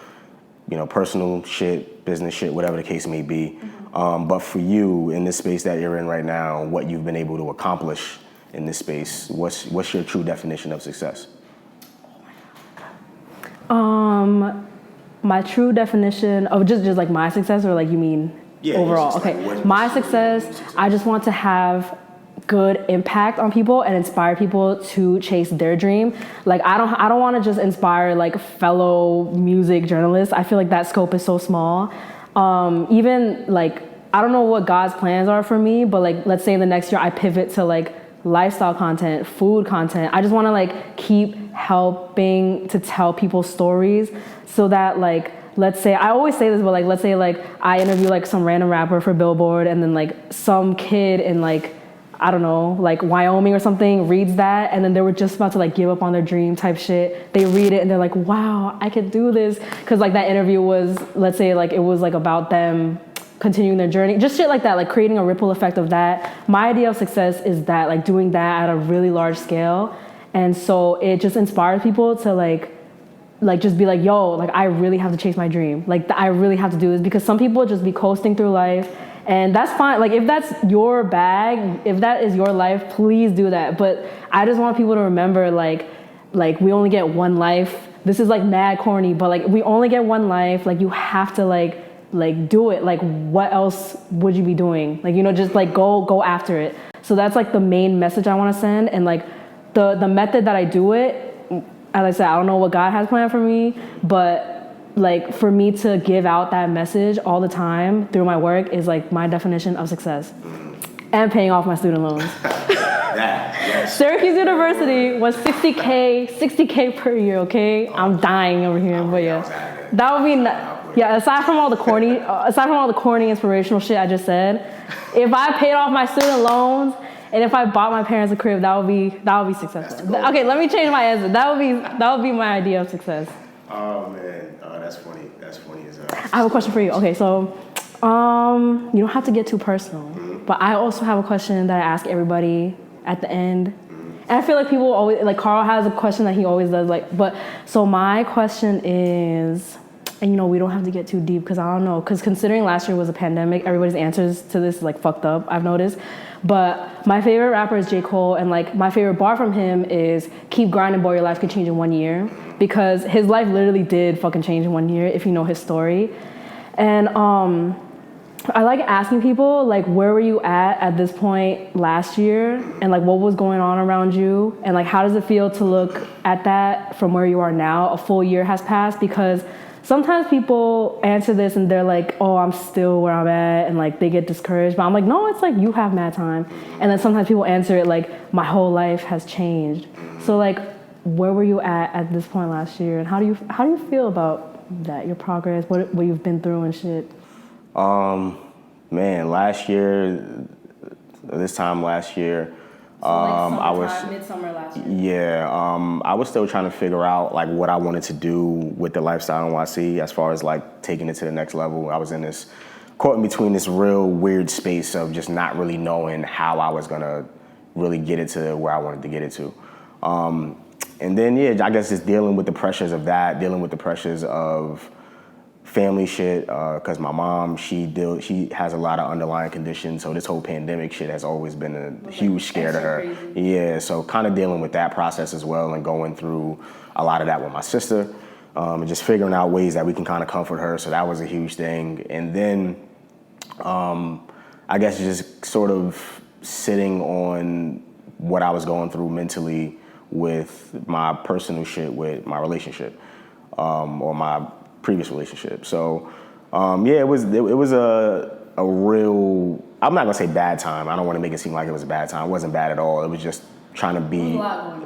you know, personal shit, business shit, whatever the case may be. But for you, in this space that you're in right now, what you've been able to accomplish in this space, what's your true definition of success? my true definition of just like my success, or like you mean overall? Okay, like my success, I just want to have good impact on people and inspire people to chase their dream. Like I don't want to just inspire like fellow music journalists. I feel like that scope is so small. Even like, I don't know what God's plans are for me, but like, let's say the next year I pivot to like lifestyle content, food content. I just want to like keep helping to tell people stories so that like, let's say, I always say this, but like, let's say like I interview like some random rapper for Billboard, and then like some kid in like, I don't know, like Wyoming or something reads that, and then they were just about to like give up on their dream type shit. They read it and they're like, wow, I could do this. Cause like that interview was, let's say like it was like about them continuing their journey, just shit like that, like creating a ripple effect of that. My idea of success is that, like doing that at a really large scale. And so it just inspires people to like just be like, yo, like I really have to chase my dream. Like I really have to do this, because some people just be coasting through life. And that's fine. Like if that's your bag, if that is your life, please do that. But I just want people to remember like we only get one life. This is like mad corny, but like we only get one life. Like you have to like do it. Like what else would you be doing? Like, you know, just like go after it. So that's like the main message I want to send. And like the method that I do it, as I said, I don't know what God has planned for me, but like for me to give out that message all the time through my work is like my definition of success. And paying off my student loans. Yes. Syracuse University was $60K per year, okay? I'm dying over here, but yeah. That would be, aside from all the corny inspirational shit I just said, if I paid off my student loans and if I bought my parents a crib, that would be successful. Okay, let me change my answer. That would be my idea of success. Oh man, that's funny. That's funny as hell. I have a question for you. Okay, so you don't have to get too personal, but I also have a question that I ask everybody at the end. And I feel like people always, like Carl has a question that he always does, like, but so my question is, and you know, we don't have to get too deep because I don't know, because considering last year was a pandemic, everybody's answers to this is like fucked up, I've noticed. But my favorite rapper is J. Cole, and like my favorite bar from him is keep grinding, boy, your life can change in 1 year, because his life literally did fucking change in 1 year if you know his story. And I like asking people like, where were you at this point last year, and like what was going on around you, and like how does it feel to look at that from where you are now? A full year has passed, because sometimes people answer this and they're like, oh, I'm still where I'm at, and like they get discouraged. But I'm like, no, it's like you have mad time. And then sometimes people answer it like, my whole life has changed. So like, where were you at this point last year, and how do you feel about that, your progress, what you've been through and shit? Man, this time last year, I was midsummer last year. Yeah, I was still trying to figure out like what I wanted to do with the Lifestyle NYC as far as like taking it to the next level. I was caught in between this real weird space of just not really knowing how I was gonna really get it to where I wanted to get it to. And then I guess just dealing with the pressures of that, dealing with the pressures of family shit, because my mom, she has a lot of underlying conditions, so this whole pandemic shit has always been a huge scare to her. Crazy. Yeah, so kind of dealing with that process as well, and going through a lot of that with my sister, and just figuring out ways that we can kind of comfort her, so that was a huge thing. And then I guess just sort of sitting on what I was going through mentally with my personal shit with my relationship, or my previous relationship. So it was a real, I'm not gonna say bad time. I don't want to make it seem like it was a bad time. It wasn't bad at all. It was just trying to be,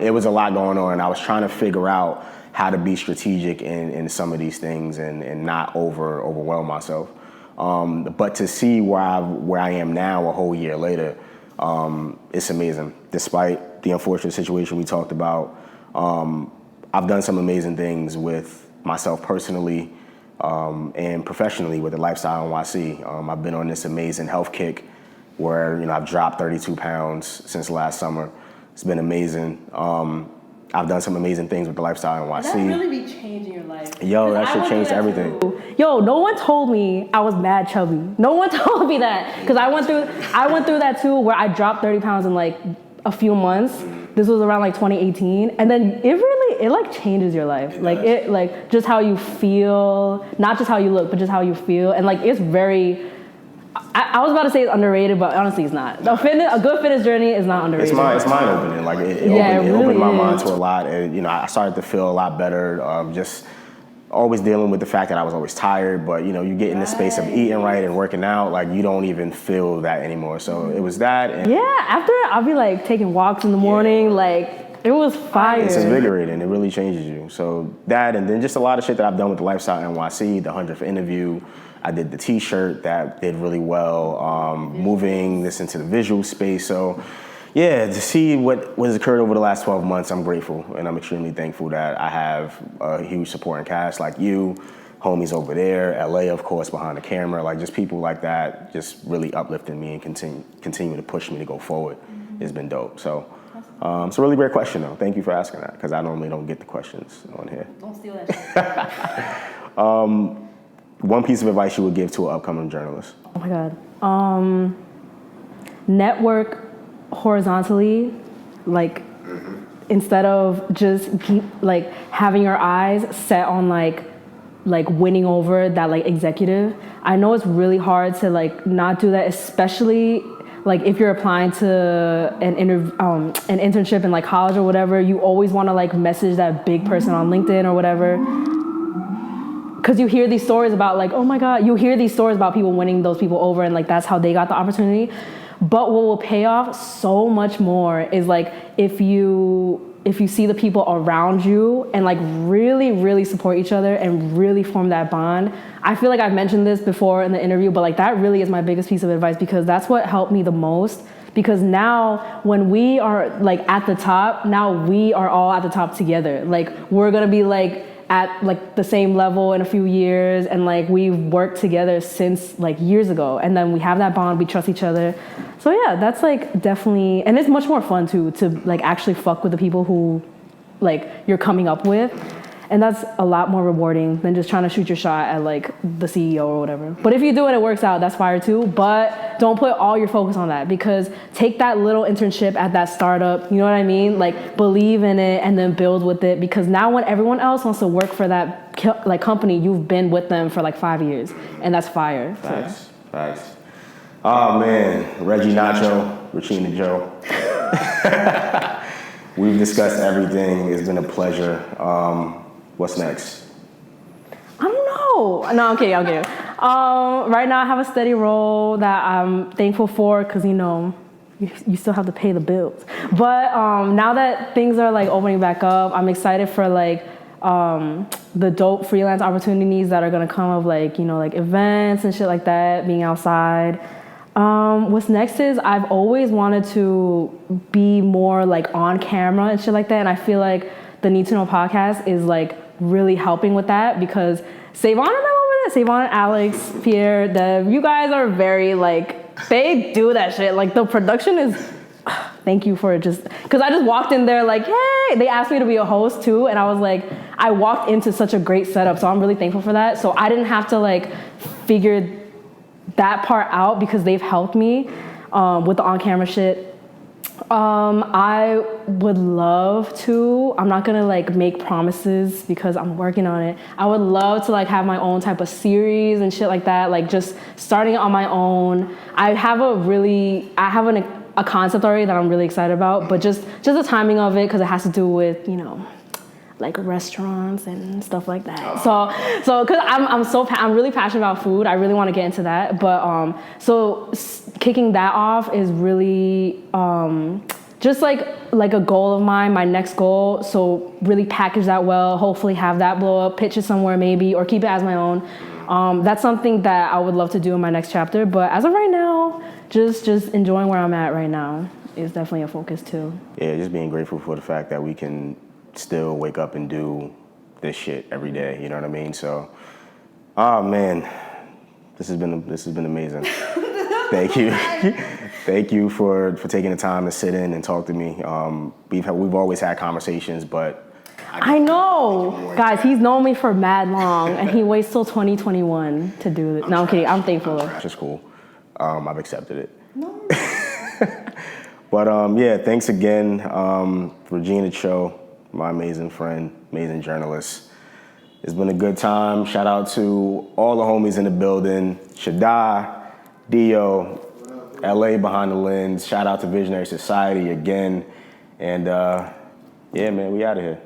it was a lot going on. And I was trying to figure out how to be strategic in some of these things and not overwhelm myself. But to see where I am now a whole year later, it's amazing. Despite the unfortunate situation we talked about, I've done some amazing things with myself personally and professionally with the Lifestyle NYC. I've been on this amazing health kick where, you know, I've dropped 32 pounds since last summer. It's been amazing. I've done some amazing things with the Lifestyle NYC. That really be changing your life. Yo, that shit changed everything. Yo, no one told me I was mad chubby. No one told me that, because I went through that too, where I dropped 30 pounds in like a few months. This was around like 2018, and then it it like changes your life. It like just how you feel, not just how you look, but just how you feel. And like it's very, I was about to say it's underrated, but honestly it's not. A good fitness journey is not underrated. It's mind opening. Like it opened my mind to a lot, and you know, I started to feel a lot better. Just always dealing with the fact that I was always tired, but you know, you get in the space of eating right and working out, like you don't even feel that anymore. So it was that. And after I'll be like taking walks in the morning, like it was fire. It's invigorating. It really changes you. So that, and then just a lot of shit that I've done with the Lifestyle NYC, the 100th interview. I did the T-shirt that did really well. Moving this into the visual space. So yeah, to see what has occurred over the last 12 months, I'm grateful and I'm extremely thankful that I have a huge supporting cast like you, homies over there, LA, of course, behind the camera, like just people like that, just really uplifting me and continue to push me to go forward. It's been dope. So it's a really great question though. Thank you for asking that, because I normally don't get the questions on here. Don't steal that shit. One piece of advice you would give to an upcoming journalist? Oh my God. Network horizontally, like instead of just keep like having your eyes set on like winning over that like executive. I know it's really hard to like not do that, especially like if you're applying to an internship in like college or whatever. You always want to like message that big person on LinkedIn or whatever, because you hear these stories about like, oh my God, you hear these stories about people winning those people over and like that's how they got the opportunity. But what will pay off so much more is like if you see the people around you and like really, really support each other and really form that bond. I feel like I've mentioned this before in the interview, but like that really is my biggest piece of advice, because that's what helped me the most. Because now when we are like at the top, now we are all at the top together. Like we're gonna be like at like the same level in a few years, and like we've worked together since like years ago, and then we have that bond, we trust each other. So yeah, that's like definitely, and it's much more fun too to like actually fuck with the people who like you're coming up with, and that's a lot more rewarding than just trying to shoot your shot at like the CEO or whatever. But if you do it, it works out, that's fire too. But don't put all your focus on that, because take that little internship at that startup, you know what I mean? Like believe in it and then build with it, because now when everyone else wants to work for that like company, you've been with them for like 5 years, and that's fire. Facts. Oh man, Regina Cho. We've discussed everything. It's been a pleasure. What's next? I don't know. No, I'm kidding. Right now I have a steady role that I'm thankful for, because you know, you still have to pay the bills. But now that things are like opening back up, I'm excited for like the dope freelance opportunities that are gonna come of like, you know, like events and shit like that, being outside. What's next is I've always wanted to be more like on camera and shit like that, and I feel like the Need to Know podcast is like really helping with that, because Savon and them over there, Savon and Alex, Pierre, Dev, you guys are very like, they do that shit. Like the production is, thank you for just, because I just walked in there like, hey, they asked me to be a host too, and I was like, I walked into such a great setup, so I'm really thankful for that. So I didn't have to like figure that part out, because they've helped me with the on-camera shit. I would love to, I'm not gonna like make promises because I'm working on it. I would love to like have my own type of series and shit like that, like just starting on my own. I have a concept already that I'm really excited about, but just the timing of it, because it has to do with, you know, like restaurants and stuff like that. So because I'm really passionate about food. I really want to get into that. But kicking that off is really just like a goal of mine, my next goal. So really package that well, hopefully have that blow up, pitch it somewhere maybe, or keep it as my own. That's something that I would love to do in my next chapter. But as of right now, just enjoying where I'm at right now is definitely a focus too. Yeah, just being grateful for the fact that we can still wake up and do this shit every day, you know what I mean? So, oh man, this has been amazing. Thank you. Thank you for taking the time to sit in and talk to me. We've always had conversations, but I know, guys, he's known me for mad long, and he waits till 2021 to do it. No, I'm kidding. I'm thankful. It's cool. I've accepted it. No. But yeah, thanks again, Regina Cho. my amazing friend, amazing journalist. It's been a good time. Shout out to all the homies in the building. Shaddai, Dio, LA Behind the Lens. Shout out to Visionary Society again. And yeah, man, we out of here.